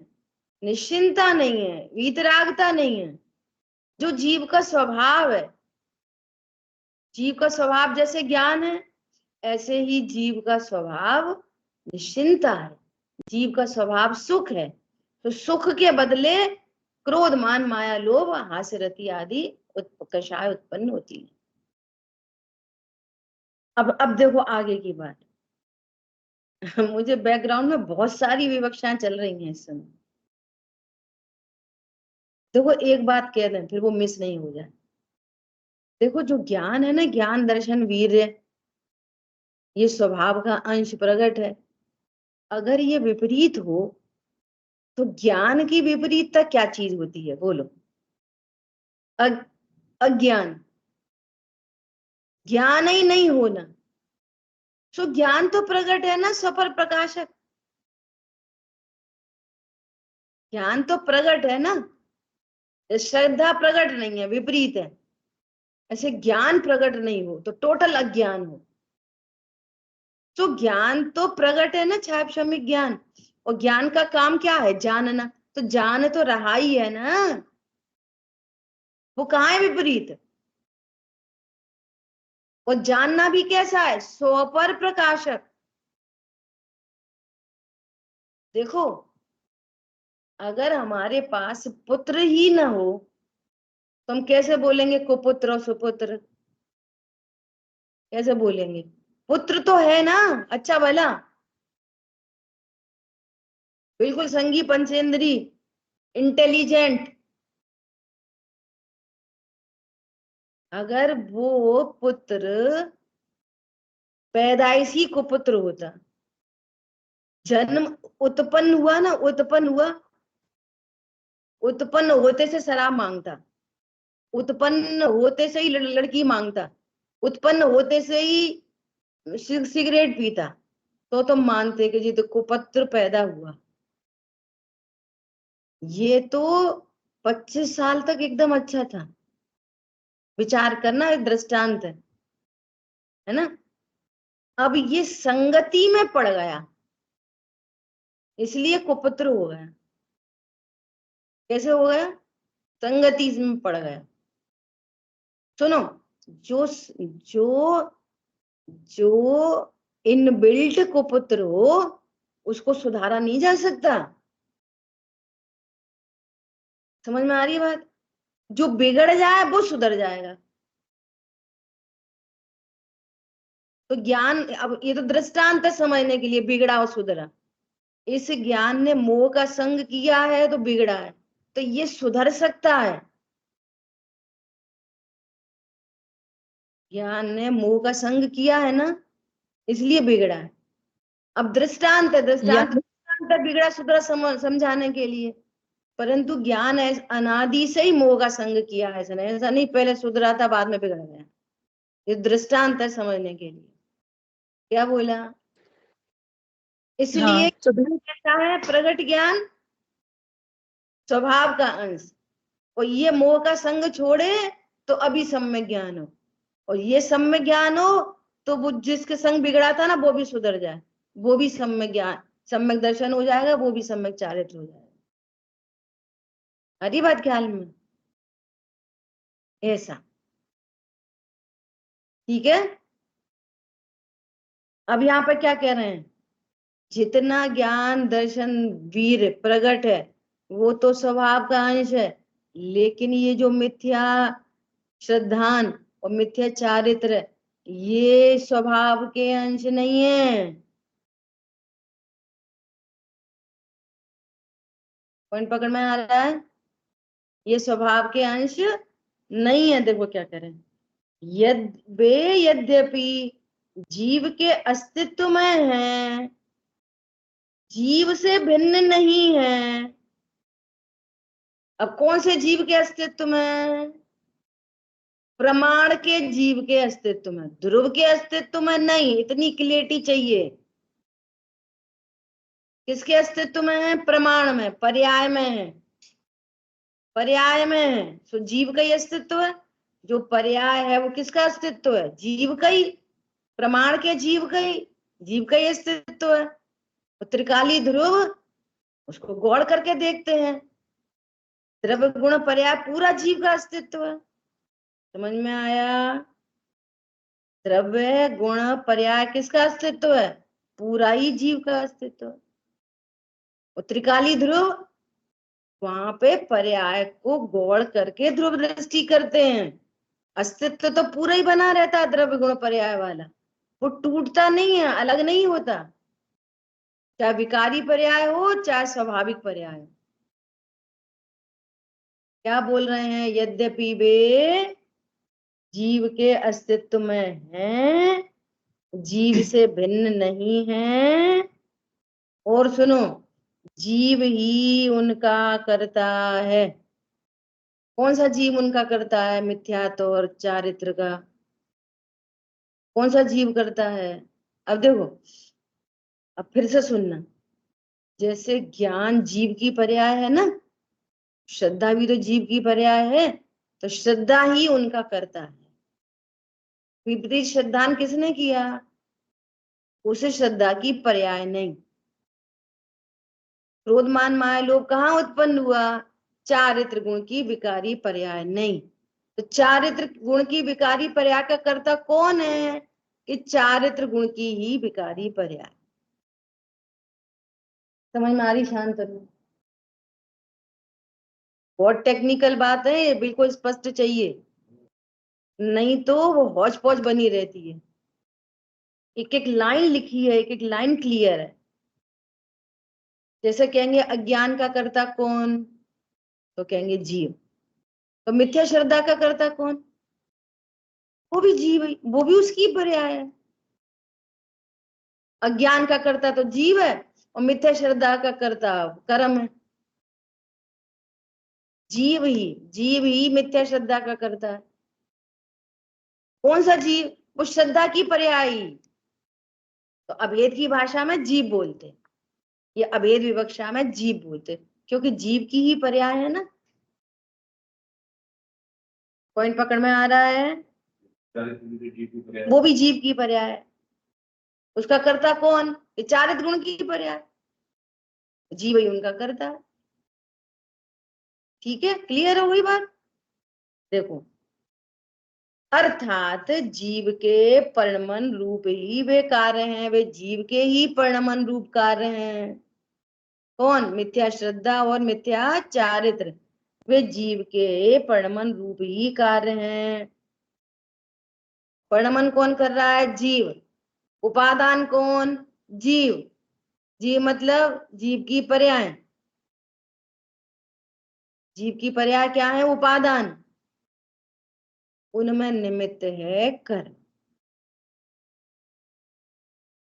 S1: निश्चिंता नहीं है, वीतरागता नहीं है, जो जीव का स्वभाव है। जीव का स्वभाव जैसे ज्ञान है, ऐसे ही जीव का स्वभाव निश्चिंता है, जीव का स्वभाव सुख है। तो सुख के बदले क्रोध मान माया लोभ हास्य रति आदि कषाय उत्पन्न होती है। अब देखो आगे की बात। मुझे बैकग्राउंड में बहुत सारी विवक्षाएं चल रही हैं इस समय। देखो एक बात कह दें, फिर वो मिस नहीं हो जाए। देखो जो ज्ञान है ना, ज्ञान दर्शन वीर्य, ये स्वभाव का अंश प्रकट है। अगर ये विपरीत हो तो ज्ञान की विपरीतता क्या चीज होती है? बोलो। अज्ञान, ज्ञान ही नहीं होना। सो ज्ञान तो प्रकट है ना, सफल प्रकाशक। ज्ञान तो प्रकट है ना, श्रद्धा प्रकट नहीं है, विपरीत है। ऐसे ज्ञान प्रकट नहीं हो तो टोटल अज्ञान हो। तो ज्ञान तो प्रकट है ना, छाप शमिक ज्ञान। और ज्ञान का काम क्या है? जानना। तो जान तो रहा ही है ना, वो कहाँ है विपरीत? और जानना भी कैसा है? स्वपर प्रकाशक। देखो अगर हमारे पास पुत्र ही ना हो तो हम कैसे बोलेंगे कुपुत्र और सुपुत्र? कैसे बोलेंगे? पुत्र तो है ना, अच्छा भला, बिल्कुल संगी पंचेंद्री, इंटेलिजेंट। अगर वो पुत्र पैदाइशी कुपुत्र होता, जन्म उत्पन्न हुआ ना, उत्पन्न हुआ, उत्पन्न होते से शराब मांगता, उत्पन्न होते से ही लड़की मांगता, उत्पन्न होते से ही सिगरेट पीता, तो तुम मानते कि जी तो कुपुत्र पैदा हुआ। ये तो 25 साल तक एकदम अच्छा था। विचार करना, एक दृष्टांत है ना। अब ये संगति में पड़ गया, इसलिए कुपुत्र हो गया। कैसे हो गया? संगति में पड़ गया। सुनो, जो जो जो इनबिल्ट कुपुत्र हो उसको सुधारा नहीं जा सकता। समझ में आ रही है बात? जो बिगड़ जाए वो सुधर जाएगा। तो ज्ञान, अब ये तो दृष्टांत है समझने के लिए, बिगड़ा और सुधरा। इस ज्ञान ने मोह का संग किया है तो बिगड़ा है, तो ये सुधर सकता है। ज्ञान ने मोह का संग किया है ना, इसलिए बिगड़ा है। अब दृष्टांत है, दृष्टांत है बिगड़ा सुधरा समझाने के लिए। परंतु ज्ञान है अनादि से ही मोह का संग किया है, ऐसा नहीं पहले सुधरा था बाद में बिगड़ गया। ये दृष्टांत है समझने के लिए। क्या बोला? इसलिए कैसा है प्रगट ज्ञान? स्वभाव का अंश। और ये मोह का संग छोड़े तो अभी सम्यक ज्ञान हो, और ये सम्यक ज्ञान हो तो वो जिसके संग बिगड़ा था ना वो भी सुधर जाए, वो भी सम्यक ज्ञान, सम्यक दर्शन हो जाएगा, वो भी सम्यक चारित्र हो जाएगा। हरी बात ख्याल में? ऐसा ठीक है। अब यहाँ पर क्या कह रहे हैं, जितना ज्ञान दर्शन वीर प्रकट है वो तो स्वभाव का अंश है, लेकिन ये जो मिथ्या श्रद्धान और मिथ्या चारित्र ये स्वभाव के अंश नहीं है। पॉइंट पकड़ में आ रहा है, ये स्वभाव के अंश नहीं है। देखो क्या करें, यद्यपि जीव के अस्तित्व में है, जीव से भिन्न नहीं है। अब कौन से जीव के अस्तित्व में? प्रमाण के जीव के अस्तित्व में, ध्रुव के अस्तित्व में नहीं। इतनी क्लियरिटी चाहिए। किसके अस्तित्व में है? प्रमाण में, पर्याय में है, पर्याय में है। सो जीव का ही अस्तित्व है। जो पर्याय है वो किसका अस्तित्व है? जीव का ही, प्रमाण के जीव का ही, जीव का ही अस्तित्व है। तो त्रिकाली ध्रुव, उसको गौड़ करके देखते हैं, द्रव्य गुण पर्याय पूरा जीव का अस्तित्व है। समझ में आया? द्रव्य गुण पर्याय किसका अस्तित्व है? पूरा ही जीव का अस्तित्व है। और त्रिकाली ध्रुव, वहां पे पर्याय को गौड़ करके ध्रुव दृष्टि करते हैं। अस्तित्व तो पूरा ही बना रहता है द्रव्य गुण पर्याय वाला, वो टूटता नहीं है, अलग नहीं होता, चाहे विकारी पर्याय हो चाहे स्वाभाविक पर्याय हो। क्या बोल रहे हैं? यद्यपि वे जीव के अस्तित्व में हैं, जीव से भिन्न नहीं है। और सुनो, जीव ही उनका करता है। कौन सा जीव उनका करता है? मिथ्यात्व और चारित्र का कौन सा जीव करता है? अब देखो, अब फिर से सुनना। जैसे ज्ञान जीव की पर्याय है ना, श्रद्धा भी तो जीव की पर्याय है, तो श्रद्धा ही उनका करता है। विपरीत श्रद्धान किसने किया? उस श्रद्धा की पर्याय नहीं। क्रोध मान माया लोभ कहाँ उत्पन्न हुआ? चारित्र गुण की विकारी पर्याय नहीं। तो चारित्र गुण की विकारी पर्याय का कर्ता कौन है? कि चारित्र गुण की ही विकारी पर्याय। समझ में आ रही? शांत रहो, बहुत टेक्निकल बात है, ये बिल्कुल स्पष्ट चाहिए, नहीं तो वो हौच पौच बनी रहती है। एक एक लाइन लिखी है, एक एक लाइन क्लियर है। जैसे कहेंगे अज्ञान का कर्ता कौन, तो कहेंगे जीव। तो मिथ्या श्रद्धा का कर्ता कौन? वो भी जीव है, वो भी उसकी पर्याय है। अज्ञान का कर्ता तो जीव है और मिथ्या श्रद्धा का कर्ता कर्म है। जीव ही मिथ्या श्रद्धा का कर्ता है। कौन सा जीव? वो श्रद्धा की पर्याय। तो अभेद की भाषा में जीव बोलते, ये अभेद विवक्षा में जीव बोलते, क्योंकि जीव की ही पर्याय है ना। पॉइंट पकड़ में आ रहा है? वो भी जीव की पर्याय है। उसका कर्ता कौन? चारित्र गुण की पर्याय, जीव ही उनका कर्ता है। ठीक है, क्लियर हो गई बात? देखो, अर्थात जीव के परिणमन रूप ही वे कार्य हैं, वे जीव के ही परिणमन रूप कार्य हैं। कौन? मिथ्या श्रद्धा और मिथ्या चारित्र, वे जीव के परिणमन रूप ही कार्य हैं। परिणमन कौन कर रहा है? जीव। उपादान कौन? जीव। जीव मतलब जीव की पर्याय। जीव की पर्याय क्या है? उपादान। उनमें निमित्त है कर्म।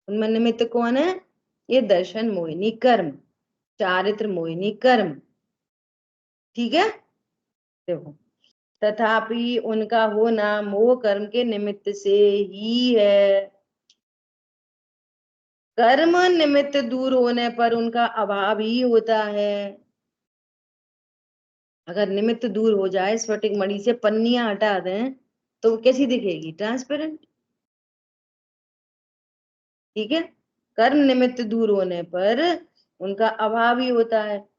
S1: उनमें निमित्त कौन है? ये दर्शन मोहिनी कर्म, चारित्र मोहिनी कर्म। ठीक है, देखो, तथापि उनका होना मोह कर्म के निमित्त से ही है। कर्म निमित्त दूर होने पर उनका अभाव ही होता है। अगर निमित्त दूर हो जाए, स्फटिक मणि से पन्नियां हटा दें तो वो कैसी दिखेगी? ट्रांसपेरेंट। ठीक है, कर्म निमित्त दूर होने पर उनका अभाव ही होता है।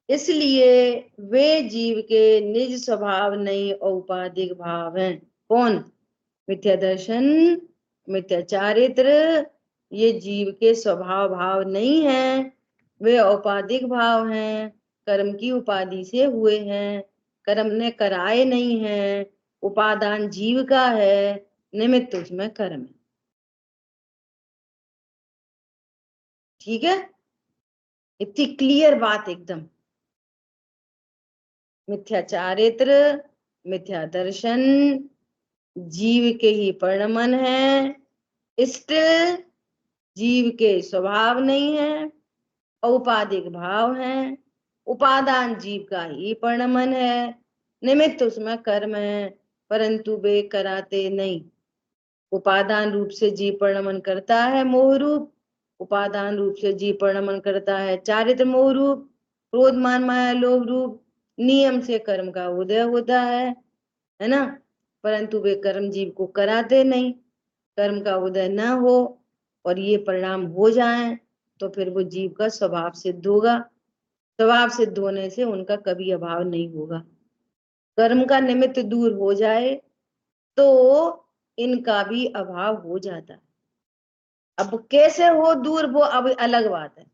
S1: इसलिए वे जीव के निज स्वभाव नहीं औपाधिक भाव हैं। कौन? मिथ्या दर्शन, मिथ्या चारित्र ये जीव के स्वभाव भाव नहीं है, वे औपाधिक भाव हैं, कर्म की उपाधि से हुए हैं, कर्म ने कराए नहीं है, उपादान जीव का है, निमित्त उसमें कर्म है। ठीक है, इतनी क्लियर बात एकदम। मिथ्या चारित्र, मिथ्या दर्शन जीव के ही परिणमन है, इष्ट जीव के स्वभाव नहीं है, औपाधिक भाव है, उपादान जीव का ही परिणमन है, निमित्त उसमें कर्म है, परंतु वे कराते नहीं। उपादान रूप से जीव परिणमन करता है मोह रूप, उपादान रूप से जीव परिणमन करता है चारित्र मोह रूप, क्रोध मान माया लोभ रूप, नियम से कर्म का उदय होता है ना, परंतु वे कर्म जीव को कराते नहीं। कर्म का उदय न हो और ये परिणाम हो जाए तो फिर वो जीव का स्वभाव सिद्ध होगा। स्वभाव सिद्ध होने से उनका कभी अभाव नहीं होगा। कर्म का निमित्त दूर हो जाए तो इनका भी अभाव हो जाता है। अब कैसे हो दूर वो अब अलग बात है,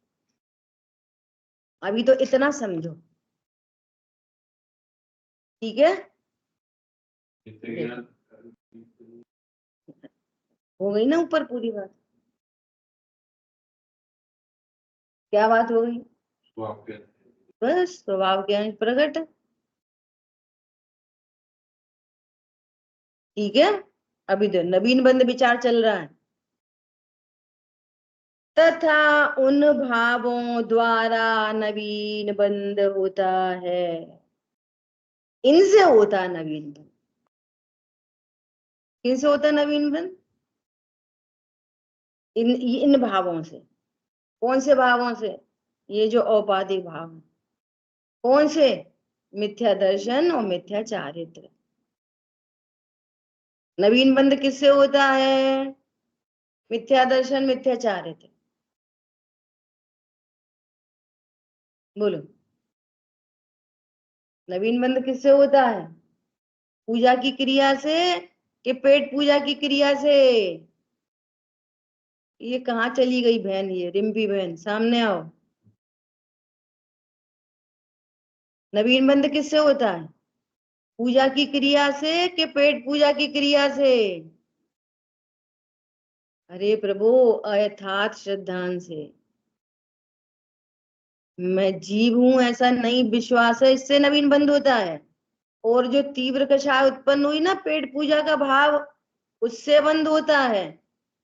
S1: अभी तो इतना समझो। ठीक है, हो गई ना ऊपर पूरी बात। क्या बात हो गई? बस स्वभाव ज्ञान प्रकट। ठीक है, अभी तो नवीन बंद विचार चल रहा है। तथा उन भावों द्वारा नवीन बंद होता है, इनसे होता है नवीन बंद। किनसे होता है नवीन बंद? इन भावों से। कौन से भावों से? ये जो औपाधिक भाव है। कौन से? मिथ्या दर्शन और मिथ्या चारित्र। नवीन बंद किससे होता है? मिथ्या दर्शन मिथ्या चारित्र। बोलो, नवीन बंद किससे होता है? पूजा की क्रिया से कि पेट पूजा की क्रिया से? ये कहाँ चली गई बहन? ये रिम्पी बहन सामने आओ। नवीन बंद किससे होता है? पूजा की क्रिया से कि पेट पूजा की क्रिया से? अरे प्रभु, अयथार्थ श्रद्धान से। मैं जीव हूं ऐसा नहीं विश्वास है, इससे नवीन बंद होता है। और जो तीव्र कषाय उत्पन्न हुई ना पेट पूजा का भाव, उससे बंद होता है।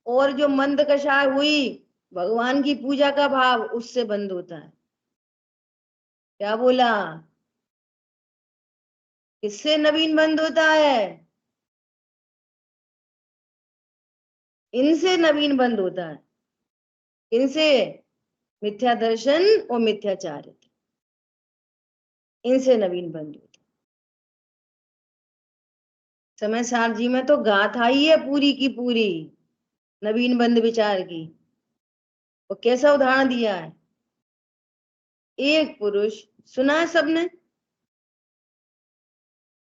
S1: और जो मंद कषाय हुई भगवान की पूजा का भाव, उससे बंद होता है। क्या बोला? किससे नवीन बंद होता है? इनसे नवीन बंद होता है। इनसे मिथ्या दर्शन और मिथ्याचारित्र, इनसे नवीन बंद होता है। समय सार जी में तो गाथा ही है पूरी की पूरी नवीन बंद विचार की। और कैसा उदाहरण दिया है? एक पुरुष, सुना है सबने?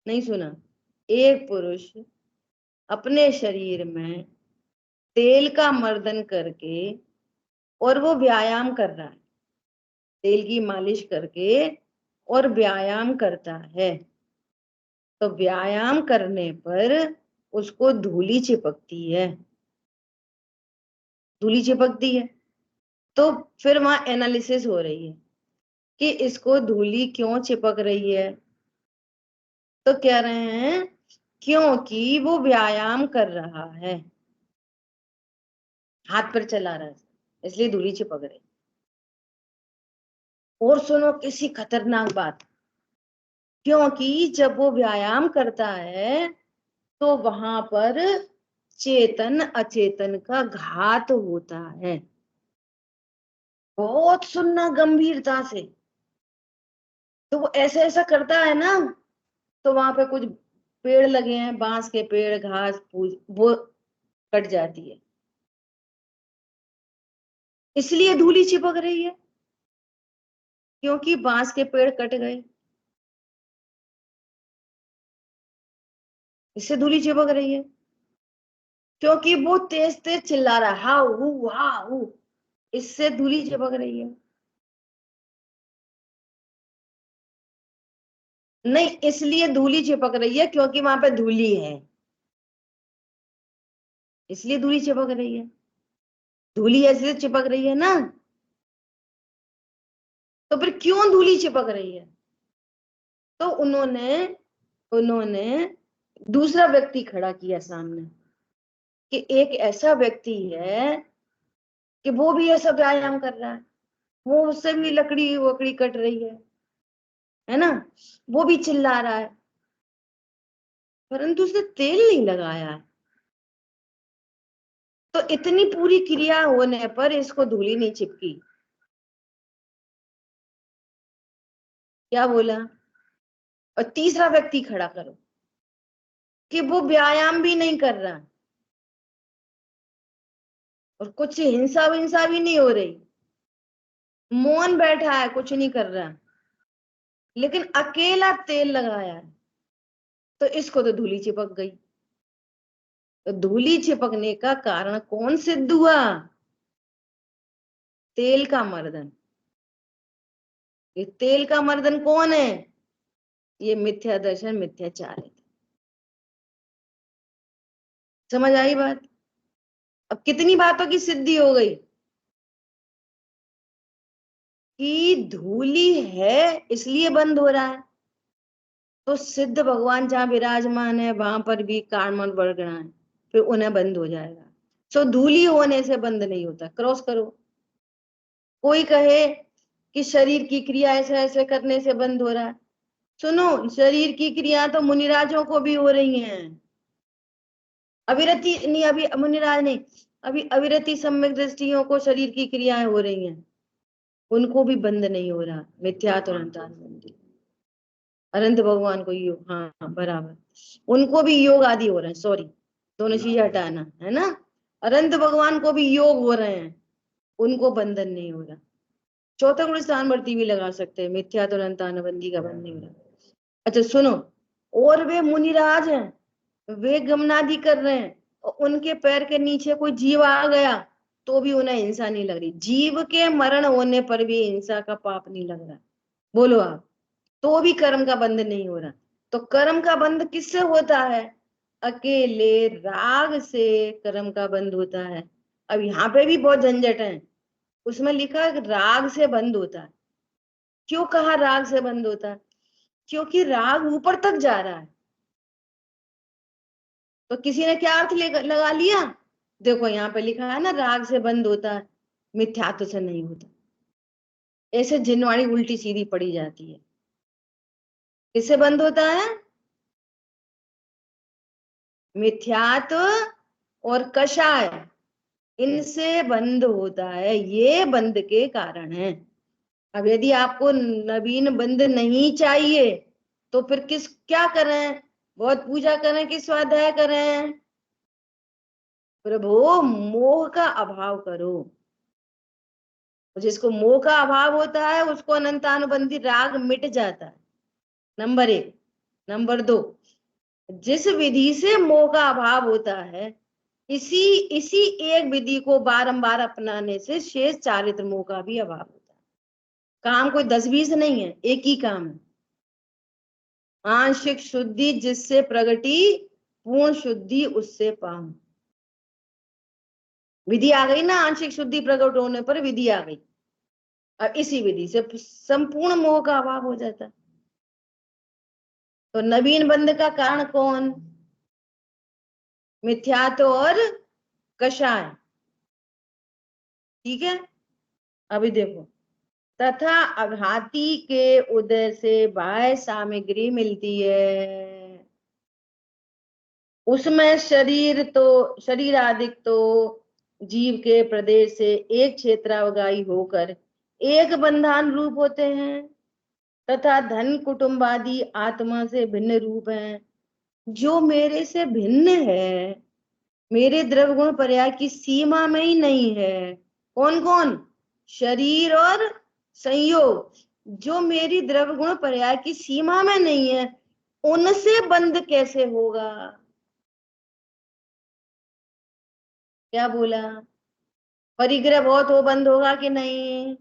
S1: नहीं सुना? एक पुरुष अपने शरीर में तेल का मर्दन करके, और वो व्यायाम कर रहा है, तेल की मालिश करके और व्यायाम करता है। तो व्यायाम करने पर उसको धूली चिपकती है, धूली चिपकती है। तो फिर वहां एनालिसिस हो रही है कि इसको धूली क्यों चिपक रही है। तो कह रहे हैं क्योंकि वो व्यायाम कर रहा है, हाथ पर चला रहा है, इसलिए धूली चिपक रही। और सुनो किसी खतरनाक बात, क्योंकि जब वो व्यायाम करता है तो वहां पर चेतन अचेतन का घात होता है। बहुत सुनना गंभीरता से। तो वो ऐसे ऐसा करता है ना, तो वहां पे कुछ पेड़ लगे हैं, बांस के पेड़, घास फूस, वो कट जाती है, इसलिए धूली चिपक रही है, क्योंकि बांस के पेड़ कट गए, इससे धूली चिपक रही है। क्योंकि वो तेज तेज चिल्ला रहा है, हाउ हु हा हु, इससे धूली चिपक रही है। नहीं, इसलिए धूली चिपक रही है क्योंकि वहां पे धूली है, इसलिए धूली चिपक रही है। धूली ऐसे चिपक रही है ना, तो फिर क्यों धूली चिपक रही है? तो उन्होंने उन्होंने दूसरा व्यक्ति खड़ा किया सामने, कि एक ऐसा व्यक्ति है कि वो भी ऐसा व्यायाम कर रहा है, वो उससे भी लकड़ी वकड़ी कट रही है ना, वो भी चिल्ला रहा है, परंतु उसने तेल नहीं लगाया है। तो इतनी पूरी क्रिया होने पर इसको धूली नहीं चिपकी। क्या बोला? और तीसरा व्यक्ति खड़ा करो कि वो व्यायाम भी नहीं कर रहा और कुछ हिंसा विंसा भी नहीं हो रही, मौन बैठा है, कुछ नहीं कर रहा, लेकिन अकेला तेल लगाया है, तो इसको तो धूली चिपक गई। तो धूली चिपकने का कारण कौन सिद्ध हुआ? तेल का मर्दन। ये तेल का मर्दन कौन है? ये मिथ्या दर्शन, मिथ्याचार है। समझ आई बात? अब कितनी बातों की सिद्धि हो गई कि धूली है इसलिए बंद हो रहा है, तो सिद्ध भगवान जहां विराजमान है वहां पर भी कार्मल बढ़ रहा है, फिर उन्हें बंद हो जाएगा। तो धूली होने से बंद नहीं होता। क्रॉस करो। कोई कहे कि शरीर की क्रिया ऐसे ऐसे करने से बंद हो रहा है, सुनो, शरीर की क्रिया तो मुनिराजों को भी हो रही हैं। अविरति नहीं, अभी मुनिराज नहीं, अभी अविरति सम्यक दृष्टियों को शरीर की क्रियाएं हो रही हैं, उनको भी बंद नहीं हो रहा। मिथ्यात्व बंदी, अनंत भगवान को योग, हाँ हाँ, बराबर, उनको भी योग आदि हो रहे हैं। सॉरी, दोनों चीजें हटाना है ना। अनंत भगवान को भी योग हो रहे हैं, उनको बंधन नहीं हो रहा। चौथा गुण स्थान वर्ती भी लगा सकते हैं, मिथ्या तो बंदी का बंध नहीं हो रहा। अच्छा सुनो, और वे मुनिराज हैं, वे गमनादि कर रहे हैं, और उनके पैर के नीचे कोई जीव आ गया तो भी उन्हें हिंसा नहीं लग रही। जीव के मरण होने पर भी हिंसा का पाप नहीं लग रहा। बोलो आप, तो भी कर्म का बंध नहीं हो रहा। तो कर्म का बंध किससे होता है? अकेले राग से कर्म का बंध होता है। अब यहाँ पे भी बहुत झंझट है, उसमें लिखा राग से बंद होता है। क्यों कहा राग से बंद होता है? क्योंकि राग ऊपर तक जा रहा है। तो किसी ने क्या अर्थ लगा लिया? देखो यहाँ पे लिखा है ना, राग से बंद होता है, मिथ्यात्व से नहीं होता। ऐसे जिनवाणी उल्टी सीधी पड़ी जाती है। किससे बंद होता है? मिथ्यात्व और कषाय, इनसे बंद होता है। ये बंद के कारण है। अब यदि आपको नवीन बंद नहीं चाहिए तो फिर क्या करें? बहुत पूजा करें कि स्वाध्याय करें? प्रभु, मोह का अभाव करो। जिसको मोह का अभाव होता है उसको अनंतानुबंधी राग मिट जाता है, नंबर 1। नंबर 2, जिस विधि से मोह का अभाव होता है, इसी इसी एक विधि को बारंबार अपनाने से शेष चारित्र मोह का भी अभाव होता है। काम कोई 10-20 नहीं है, एक ही काम है। आंशिक शुद्धि जिससे प्रगटी, पूर्ण शुद्धि उससे पाऊं। विधि आ गई ना, आंशिक शुद्धि प्रकट होने पर विधि आ गई। अब इसी विधि से संपूर्ण मोह का अभाव हो जाता है। तो नवीन बंध का कारण कौन? मिथ्यात्व और कषाय। ठीक है, अभी देखो, तथा आघाती के उदय से बाह्य सामग्री मिलती है, उसमें शरीर आदि तो जीव के प्रदेश से एक क्षेत्रावगाही होकर एक बंधान रूप होते हैं, तथा धन कुटुंबादि आत्मा से भिन्न रूप हैं। जो मेरे से भिन्न है, मेरे द्रव्य गुण पर्याय की सीमा में ही नहीं है। कौन कौन? शरीर और संयोग। जो मेरी द्रव्य गुण पर्याय की सीमा में नहीं है, उनसे बंध कैसे होगा? क्या बोला? परिग्रह बहुत हो बंद होगा कि नहीं?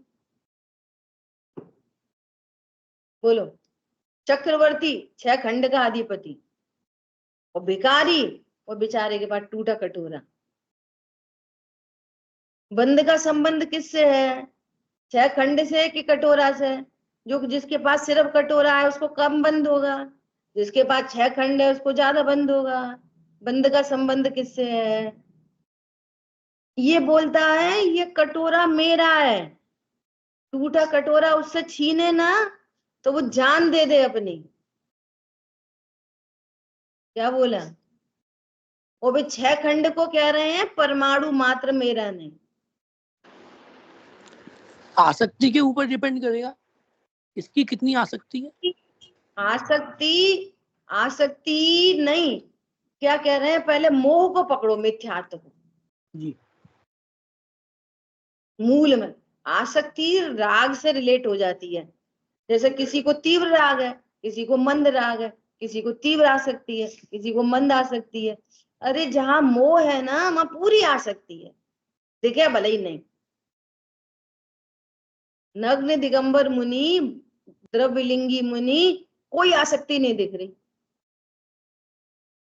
S1: बोलो। चक्रवर्ती 6 खंड का अधिपति और भिखारी और बेचारे के पास टूटा कटोरा। बंद का संबंध किससे है? 6 खंड से कि कटोरा से? जो जिसके पास सिर्फ कटोरा है उसको कम बंद होगा, जिसके पास 6 खंड है उसको ज्यादा बंद होगा। बंद का संबंध किससे है? ये बोलता है ये कटोरा मेरा है, टूटा कटोरा उससे छीने ना तो वो जान दे दे अपनी। क्या बोला? वो भी 6 खंड को कह रहे हैं परमाणु मात्र मेरा नहीं।
S6: आसक्ति के ऊपर डिपेंड करेगा इसकी कितनी आसक्ति है।
S1: आसक्ति आसक्ति नहीं, क्या कह रहे हैं, पहले मोह को पकड़ो, मिथ्यात्व को
S6: जी।
S1: मूल में। आसक्ति राग से रिलेट हो जाती है। जैसे किसी को तीव्र राग है, किसी को मंद राग है, किसी को तीव्र आसक्ति है, किसी को मंद आसक्ति है। अरे जहां मोह है ना वहां पूरी आसक्ति है, दिखे भले ही नहीं। नग्न दिगंबर मुनि, द्रव्यलिंगी मुनि, कोई आसक्ति नहीं दिख रही,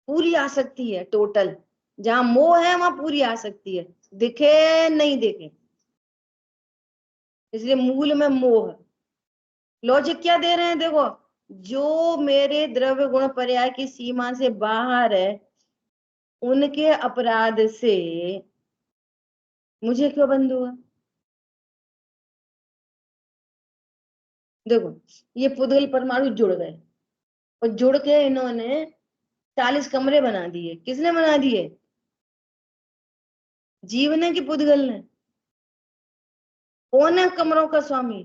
S1: पूरी आसक्ति है टोटल। जहां मोह है वहां पूरी आसक्ति है, दिखे नहीं दिखे, इसलिए मूल में मोह। लॉजिक क्या दे रहे हैं देखो, जो मेरे द्रव्य गुण पर्याय की सीमा से बाहर है उनके अपराध से मुझे क्यों बंद हुआ? देखो ये पुद्गल परमाणु जुड़ गए और जुड़ के इन्होंने 40 कमरे बना दिए। किसने बना दिए? जीव ने कि पुद्गल ने? कौन है कमरों का स्वामी?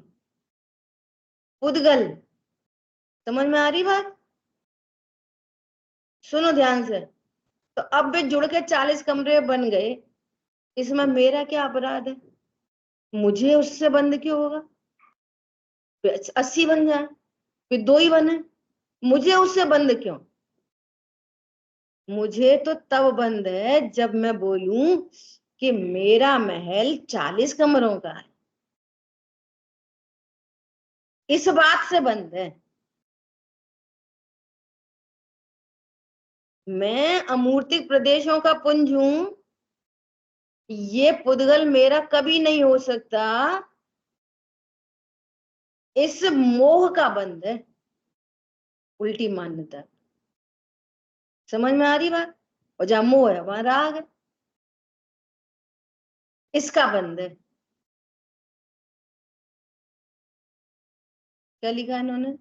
S1: पुद्गल। समझ में आ रही बात? सुनो ध्यान से। तो अब वे जुड़ के 40 कमरे बन गए, इसमें मेरा क्या अपराध है? मुझे उससे बंद क्यों होगा? 80 बन जाए, फिर 2 ही बने, मुझे उससे बंद क्यों? मुझे तो तब बंद है जब मैं बोलूं कि मेरा महल 40 कमरों का है, इस बात से बंद है। मैं अमूर्तिक प्रदेशों का पुंज हूं, ये पुद्गल मेरा कभी नहीं हो सकता, इस मोह का बंध है, उल्टी मान्यता। समझ में आ रही बात? और जहां मोह है वहां राग है, इसका बंध है। क्या लिखा इन्होंने?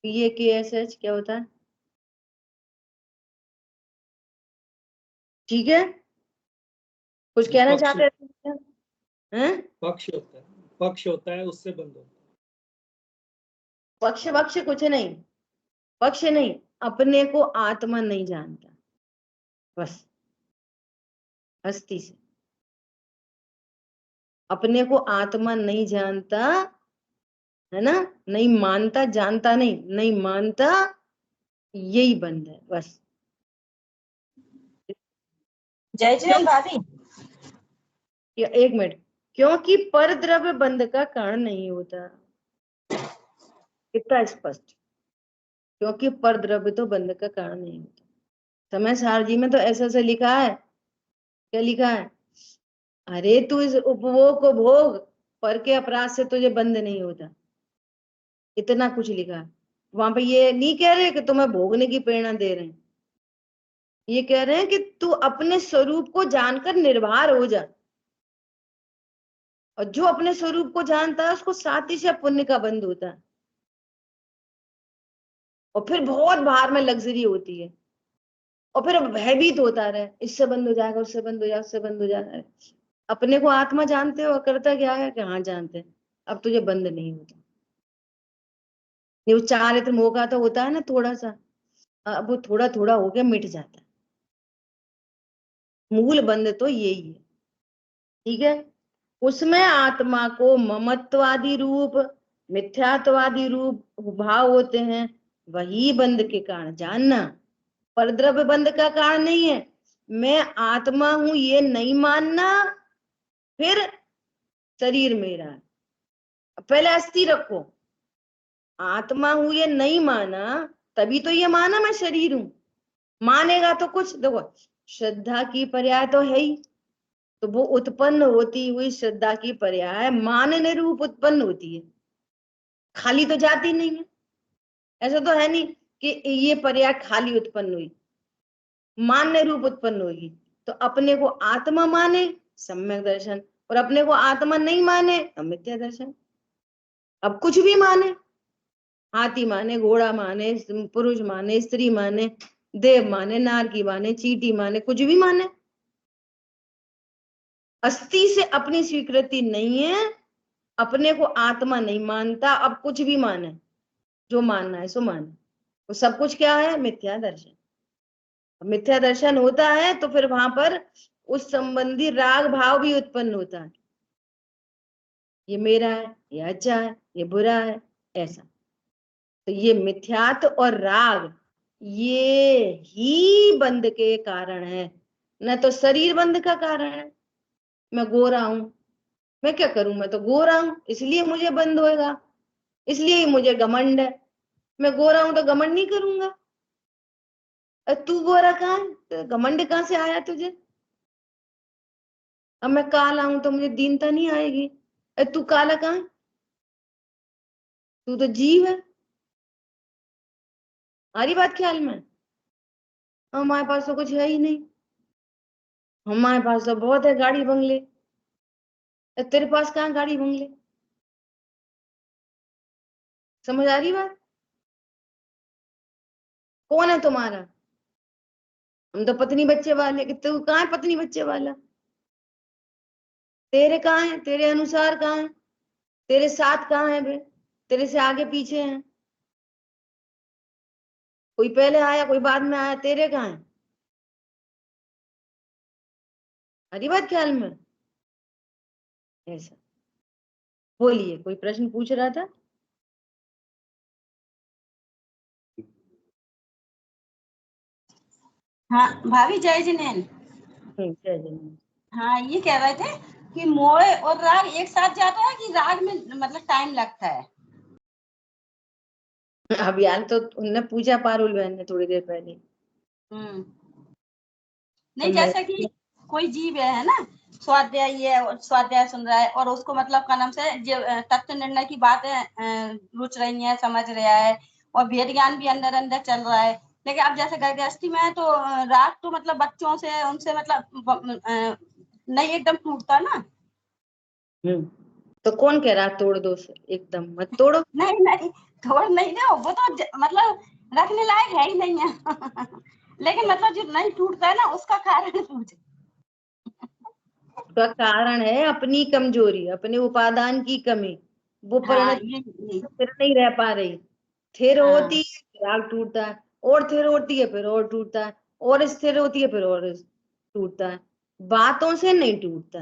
S1: PAKSH क्या होता है? ठीक है, कुछ कहना चाहते हैं?
S7: पक्ष होता है उससे बंद होता है।
S1: पक्ष वक्ष कुछ नहीं, पक्ष नहीं, अपने को आत्मा नहीं जानता, बस हस्ती से अपने को आत्मा नहीं जानता है ना, नहीं मानता, जानता नहीं, नहीं मानता, यही बंद है बस।
S8: जय जय भाभी।
S1: एक मिनट, क्योंकि पर द्रव्य बंध का कारण नहीं होता, कितना स्पष्ट, क्योंकि पर द्रव्य तो बंध का कारण नहीं होता। समय सार जी में तो ऐसा से लिखा है, क्या लिखा है? अरे तू इस उपभोग को भोग, पर के अपराध से तुझे बंद नहीं होता, इतना कुछ लिखा है वहां पे। ये नहीं कह रहे कि तुम्हें भोगने की प्रेरणा दे रहे हैं, ये कह रहे हैं कि तू अपने स्वरूप को जानकर निर्भर हो जा, और जो अपने स्वरूप को जानता है उसको साथी से पुण्य का बंध होता है, और फिर बहुत बाहर में लग्जरी होती है, और फिर भयभीत होता रहे, इससे बंद हो जाएगा, उससे बंद हो जाएगा, उससे बंद हो जाएगा। अपने को आत्मा जानते हो, करता क्या है कि हाँ जानते हैं, अब तुझे बंद नहीं होता। ये उच्चारित मोह का तो होता है ना थोड़ा सा, अब वो थोड़ा थोड़ा हो गया मिट जाता है, मूल बंद तो यही है। ठीक है, उसमें आत्मा को ममत्वादी रूप, मिथ्यात्वादी रूप भाव होते हैं, वही बंध के कारण जानना, परद्रव्य बंध का कारण नहीं है। मैं आत्मा हूं ये नहीं मानना, फिर शरीर मेरा है। पहले अस्थिर रखो, आत्मा हूं ये नहीं माना, तभी तो ये माना मैं शरीर हूं। मानेगा तो कुछ देखो, श्रद्धा की पर्याय तो है ही, तो वो उत्पन्न होती हुई श्रद्धा की पर्याय मानने रूप उत्पन्न होती है, खाली तो जाती नहीं है। ऐसा तो है नहीं कि ये पर्याय खाली उत्पन्न हुई, मानने रूप उत्पन्न होगी। तो अपने को आत्मा माने सम्यक दर्शन, और अपने को आत्मा नहीं माने मिथ्या दर्शन। अब कुछ भी माने, हाथी माने, घोड़ा माने, पुरुष माने, स्त्री माने, देव माने, नारकी माने, चींटी माने, कुछ भी माने, अस्थि से अपनी स्वीकृति नहीं है, अपने को आत्मा नहीं मानता। अब कुछ भी माने, जो मानना है सो माने, वो सब कुछ क्या है? मिथ्या दर्शन। मिथ्या दर्शन होता है तो फिर वहां पर उस संबंधी राग भाव भी उत्पन्न होता है, ये मेरा है, ये अच्छा है, ये बुरा है, ऐसा। तो ये मिथ्यात और राग ये ही बंध के कारण है, न तो शरीर बंध का कारण है। मैं गोरा हूं, मैं क्या करूं, मैं तो गोरा हूं इसलिए मुझे बंध होएगा, इसलिए ही मुझे घमंड है। मैं गोरा हूं तो घमंड नहीं करूंगा। तू गोरा कहाँ है, तो घमंड कहाँ से आया तुझे? अब मैं काला हूं तो मुझे दीनता नहीं आएगी। तू काला कहाँ है, तू तो जीव है। हमारी बात ख्याल में, हमारे पास तो कुछ है ही नहीं, हमारे पास तो बहुत है गाड़ी बंगले, तेरे पास कहाँ गाड़ी बंगले? समझ आ रही बात? कौन है तुम्हारा? हम तो पत्नी बच्चे वाले, कि तू कहाँ है पत्नी बच्चे वाला? तेरे कहाँ है, तेरे अनुसार कहाँ है, तेरे साथ कहाँ है बे? तेरे से आगे पीछे हैं, कोई पहले आया कोई बाद में आया, तेरे कहाँ है? हरी बात ख्याल में? ऐसा। बोलिए, कोई प्रश्न पूछ रहा था?
S8: हाँ भाभी जय जिनेन।
S1: जय जय।
S8: हाँ ये कह रहे थे कि मोह और राग एक साथ जाता है कि राग में मतलब टाइम लगता है?
S1: अब यार तो उनने पूछा पारुल बहन ने थोड़ी देर पहले।
S8: नहीं, जैसा कि कोई जीव है ना, स्वाध्याय है और स्वाध्याय सुन रहा है और उसको मतलब का नाम से तत्व निर्णय की बातें रुच रही है, समझ रहा है और भेद ज्ञान भी अंदर अंदर चल रहा है। लेकिन अब जैसे गृहस्थी में है तो राग तो मतलब बच्चों से उनसे मतलब नहीं एकदम टूटता ना।
S1: तो कौन कह रहा तोड़ दो, एकदम मत तोड़ो।
S8: नहीं नहीं, तोड़ नहीं दो, वो तो मतलब रखने लायक है ही नहीं है। लेकिन मतलब जो नहीं टूटता है ना उसका कारण पूछे।
S1: उसका कारण है अपनी कमजोरी, अपने उपादान की कमी, वो परिणति स्थिर नहीं रह पा रही। थिर होती है राग टूटता है, और थिर होती है फिर और टूटता है, और स्थिर होती है फिर और टूटता है। बातों से नहीं टूटता,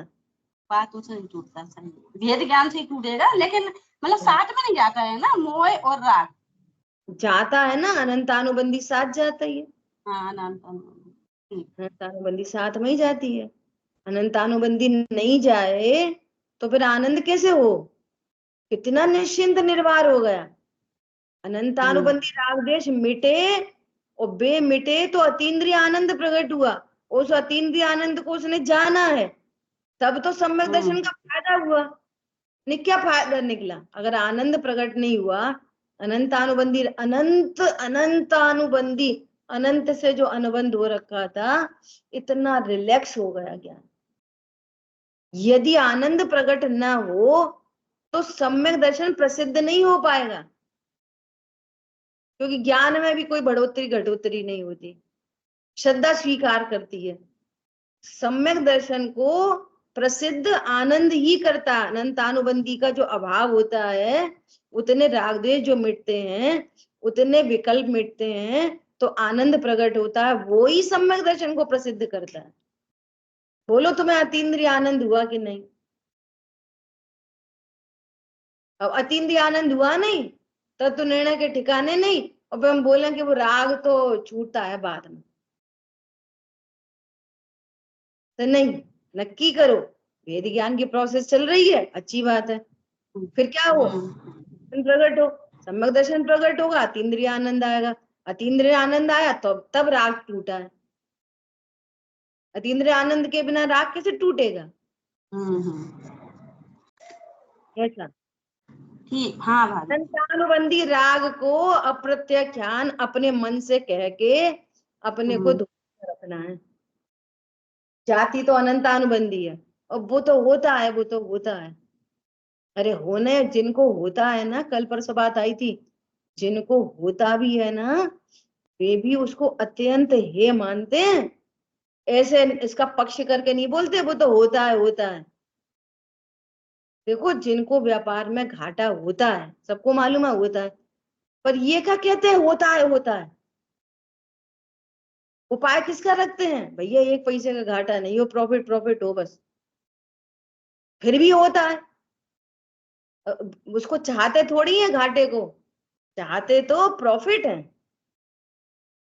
S8: बातों से नहीं टूटता, सही भेद ज्ञान से ही टूटेगा, लेकिन मतलब साथ में नहीं जाता है ना मोह और राग।
S1: जाता है ना, अनंतानुबंधी साथ जाता ही है।
S8: हाँ
S1: अनंतानुबंधी साथ में ही जाती है। अनंतानुबंधी नहीं जाए तो फिर आनंद कैसे हो? कितना निश्चिंत निर्वार हो गया। अनंतानुबंधी राग द्वेष मिटे और बे मिटे तो अतीन्द्रिय आनंद प्रकट हुआ, उस अतीन्द्रिय आनंद को उसने जाना है, तब तो सम्यक दर्शन का फायदा हुआ। ने क्या फायदा निकला अगर आनंद प्रकट नहीं हुआ? अनंतानुबंधी, अनंत अनंतानुबंधी, अनंत से जो अनुबंध हो रखा था, इतना रिलैक्स हो गया ज्ञान। यदि आनंद प्रकट ना हो तो सम्यक दर्शन प्रसिद्ध नहीं हो पाएगा, क्योंकि ज्ञान में भी कोई बढ़ोतरी घटोतरी नहीं होती, श्रद्धा स्वीकार करती है। सम्यक दर्शन को प्रसिद्ध आनंद ही करता है। अनंतानुबंधी का जो अभाव होता है, उतने राग द्वेष जो मिटते हैं, उतने विकल्प मिटते हैं, तो आनंद प्रकट होता है, वो ही सम्यक दर्शन को प्रसिद्ध करता है। बोलो तुम्हें अतीन्द्रिय आनंद हुआ कि नहीं? अब अतीन्द्रिय आनंद हुआ नहीं तब तो निर्णय के ठिकाने नहीं, और फिर हम बोले कि वो राग तो छूटता है बाद में। तो नहीं, नक्की करो, वेद ज्ञान की प्रोसेस चल रही है, अच्छी बात है। फिर क्या हो, प्रकट हो, सम्यक दर्शन प्रकट होगा, अतीन्द्रिय आनंद आएगा, अतीन्द्रिय आनंद आया तो तब राग टूटा है। अतीन्द्रिय आनंद के बिना राग कैसे टूटेगा? ऐसा
S8: ठीक, हाँ भाभी।
S1: अनंतानुबंधी राग को अप्रत्याख्यान अपने मन से कह के अपने को धोखे रखना है। जाति तो अनंतानुबंधी है, और वो तो होता है, वो तो होता है। अरे होने जिनको होता है ना, कल परसों बात आई थी, जिनको होता भी है ना, वे भी उसको अत्यंत हे मानते हैं। ऐसे इसका पक्ष करके नहीं बोलते वो तो होता है, होता है। देखो जिनको व्यापार में घाटा होता है, सबको मालूम है होता है, पर ये क्या कहते हैं होता है, होता है। उपाय किसका रखते हैं? भैया एक पैसे का घाटा नहीं हो, प्रॉफिट प्रॉफिट हो बस। फिर भी होता है, उसको चाहते थोड़ी है घाटे को, चाहते तो प्रॉफिट है।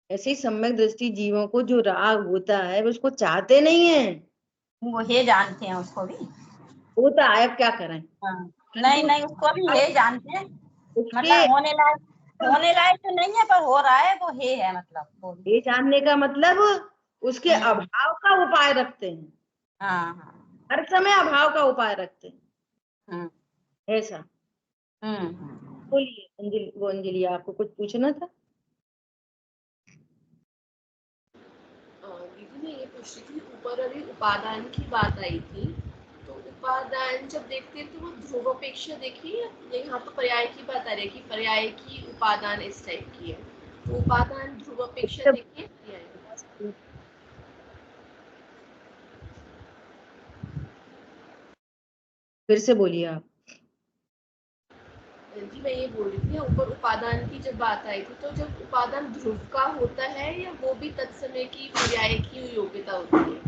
S1: ऐसे ही सम्यक दृष्टि जीवों को जो राग होता है उसको चाहते नहीं है,
S8: वो हे जानते हैं उसको भी,
S1: होता है, अब क्या करें।
S8: नहीं नहीं उसको भी हे जानते हैं,
S1: उसके
S8: मतलब होने लायक तो नहीं है पर हो रहा है, वो हे है मतलब।
S1: ये जानने का मतलब उसके अभाव का उपाय रखते हैं।
S8: हाँ,
S1: हर समय अभाव का उपाय रखते हैं, ऐसा। बोलिए अंजलि, वो अंजलि आपको कुछ पूछना था?
S3: दीदी मैं ये पूछ रही थी, ऊपर अभी उपादान की बात आई थी, तो उपादान जब देखते हैं तो वो ध्रुवपेक्षा देखिए, यहाँ तो पर्याय की बात आ रही है कि पर्याय की उपादान इस टाइप की है, तो उपादान ध्रुवपेक्षा देखिए पर्याय।
S1: फिर से बोलिए आप।
S3: जी मैं ये बोल रही थी, ऊपर उपादान की जब बात आई थी, तो जब उपादान ध्रुव का होता है या वो भी तत्समय की पर्याय की योग्यता होती है?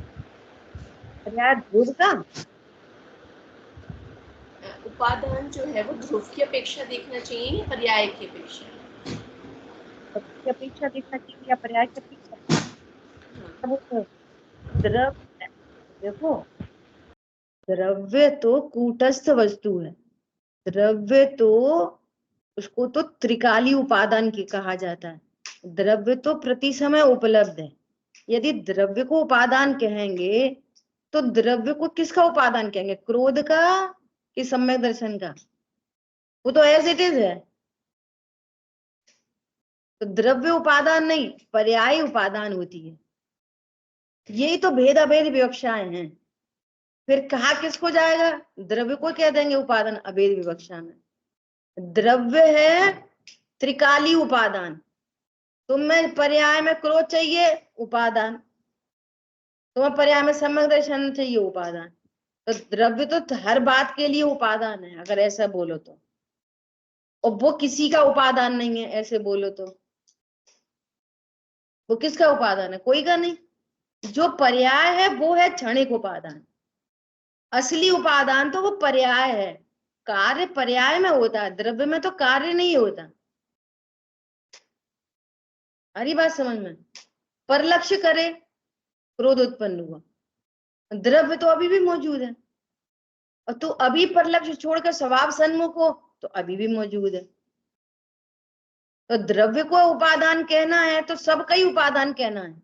S1: पर्याय ध्रुव का
S3: उपादान जो है वो ध्रुव की अपेक्षा देखना चाहिए या पर्याय की अपेक्षा?
S1: की अपेक्षा देखना चाहिए या पर्याय की अपेक्षा? द्रव, देखो द्रव्य तो कूटस्थ वस्तु है, द्रव्य तो उसको तो त्रिकाली उपादान की कहा जाता है। द्रव्य तो प्रति समय उपलब्ध है। यदि द्रव्य को उपादान कहेंगे तो द्रव्य को किसका उपादान कहेंगे? क्रोध का कि सम्यक दर्शन का? वो तो एज इट इज है। तो द्रव्य उपादान नहीं, पर्याय उपादान होती है। यही तो भेद अभेद विवक्षाएं हैं। फिर कहा किसको जाएगा? द्रव्य को कह देंगे उपादान अभेद विवक्षा में। द्रव्य है त्रिकाली उपादान, तुम्हें पर्याय में क्रोध चाहिए उपादान, तुम्हें पर्याय में सम्यक दर्शन चाहिए उपादान। तो द्रव्य तो हर बात के लिए उपादान है अगर ऐसा बोलो तो, और वो किसी का उपादान नहीं है ऐसे बोलो तो। वो किसका उपादान है? कोई का नहीं। जो पर्याय है वो है क्षणिक उपादान, असली उपादान तो वो पर्याय है। कार्य पर्याय में होता है, द्रव्य में तो कार्य नहीं होता। अरे बात समझ में? पर लक्ष्य करे क्रोध उत्पन्न हुआ, द्रव्य तो अभी भी मौजूद है, और तू अभी पर लक्ष्य छोड़कर स्वभाव सन्मुख हो तो अभी भी मौजूद है। तो द्रव्य को उपादान कहना है तो सबका ही उपादान कहना है,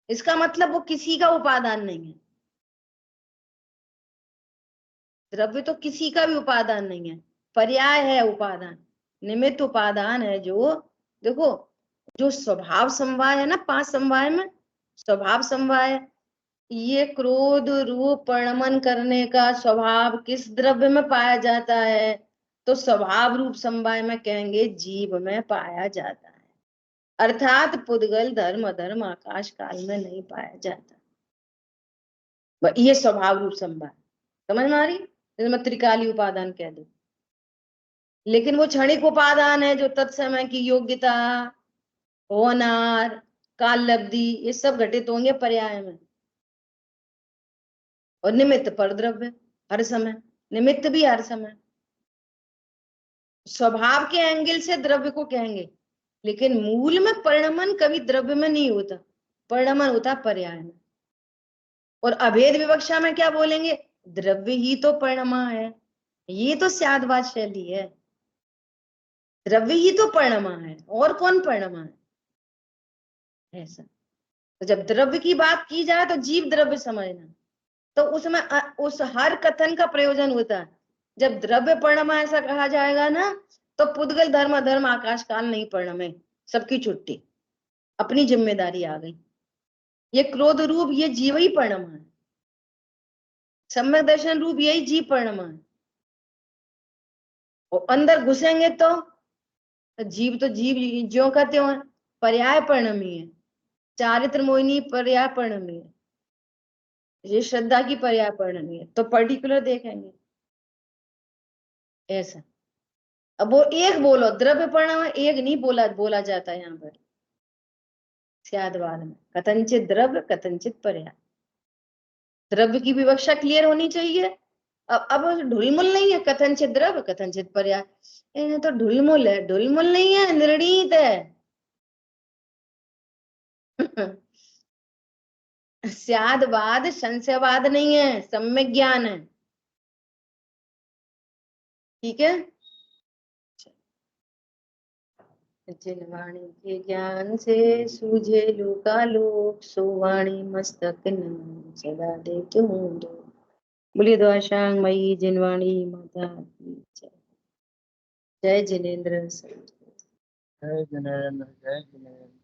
S1: इसका मतलब वो किसी का उपादान नहीं है। द्रव्य तो किसी का भी उपादान नहीं है, पर्याय है उपादान, निमित्त उपादान है। जो देखो जो स्वभाव समवाय है ना, 5 समवाय में स्वभाव समवाय, ये क्रोध रूप परिणमन करने का स्वभाव किस द्रव्य में पाया जाता है? तो स्वभाव रूप समवाय में कहेंगे जीव में पाया जाता है, अर्थात पुद्गल धर्म अधर्म आकाश काल में नहीं पाया जाता। ये स्वभाव रूप समवाय समझ में आ रही? मैं त्रिकाली उपादान कह दूं, लेकिन वो क्षणिक उपादान है जो तत्समय की योग्यता, होनार, काल लब्धि, ये सब घटित होंगे पर्याय में। और निमित्त पर द्रव्य हर समय, निमित्त भी हर समय। स्वभाव के एंगल से द्रव्य को कहेंगे, लेकिन मूल में परिणमन कभी द्रव्य में नहीं होता, परिणमन होता पर्याय में। और अभेद विवक्षा में क्या बोलेंगे, द्रव्य ही तो परिणमा है। ये तो स्यादवाद शैली है, द्रव्य ही तो परिणमा है, और कौन परिणमा है, ऐसा। तो जब द्रव्य की बात की जाए तो जीव द्रव्य समझना, तो उसमें उस हर कथन का प्रयोजन होता है। जब द्रव्य परिणमा ऐसा कहा जाएगा ना, तो पुद्गल धर्म अधर्म आकाश काल नहीं परिणमे, सबकी छुट्टी, अपनी जिम्मेदारी आ गई। ये क्रोध रूप ये जीव ही परिणमा है, सम्यक दर्शन रूप यही जीव परिणमा है। और अंदर घुसेंगे तो जीव तो जीव ज्यों का त्यों है, पर्याय परिणमी है। चारित्र मोहिनी पर्याय परिणमी है, ये श्रद्धा की पर्याय परिणमी है। तो पर्टिकुलर देखेंगे ऐसा। अब वो एक बोलो, द्रव्य परिणाम एक नहीं बोला जाता यहाँ पर स्यादवाद में, कथनचित द्रव्य कथनचित पर्याय। द्रव्य की विवक्षा क्लियर होनी चाहिए। अब ढुलमुल नहीं है, कथनचित द्रव्य कथनचित पर्याय, ये तो ढुलमुल है, ढुलमुल नहीं है, निर्णीत है। स्यादवाद संशयवाद नहीं है, सम्यक ज्ञान है, ठीक है। जिनवाणी के ज्ञान से सूझे लोकालोक, सो वाणी मस्तक न सदा देते हूँ दो। बोलिए द्वाशांग मई जिनवाणी माता की जय। जय जिनेन्द्र।
S9: जय जिनेन्द्र, जय जिनेन्द्र।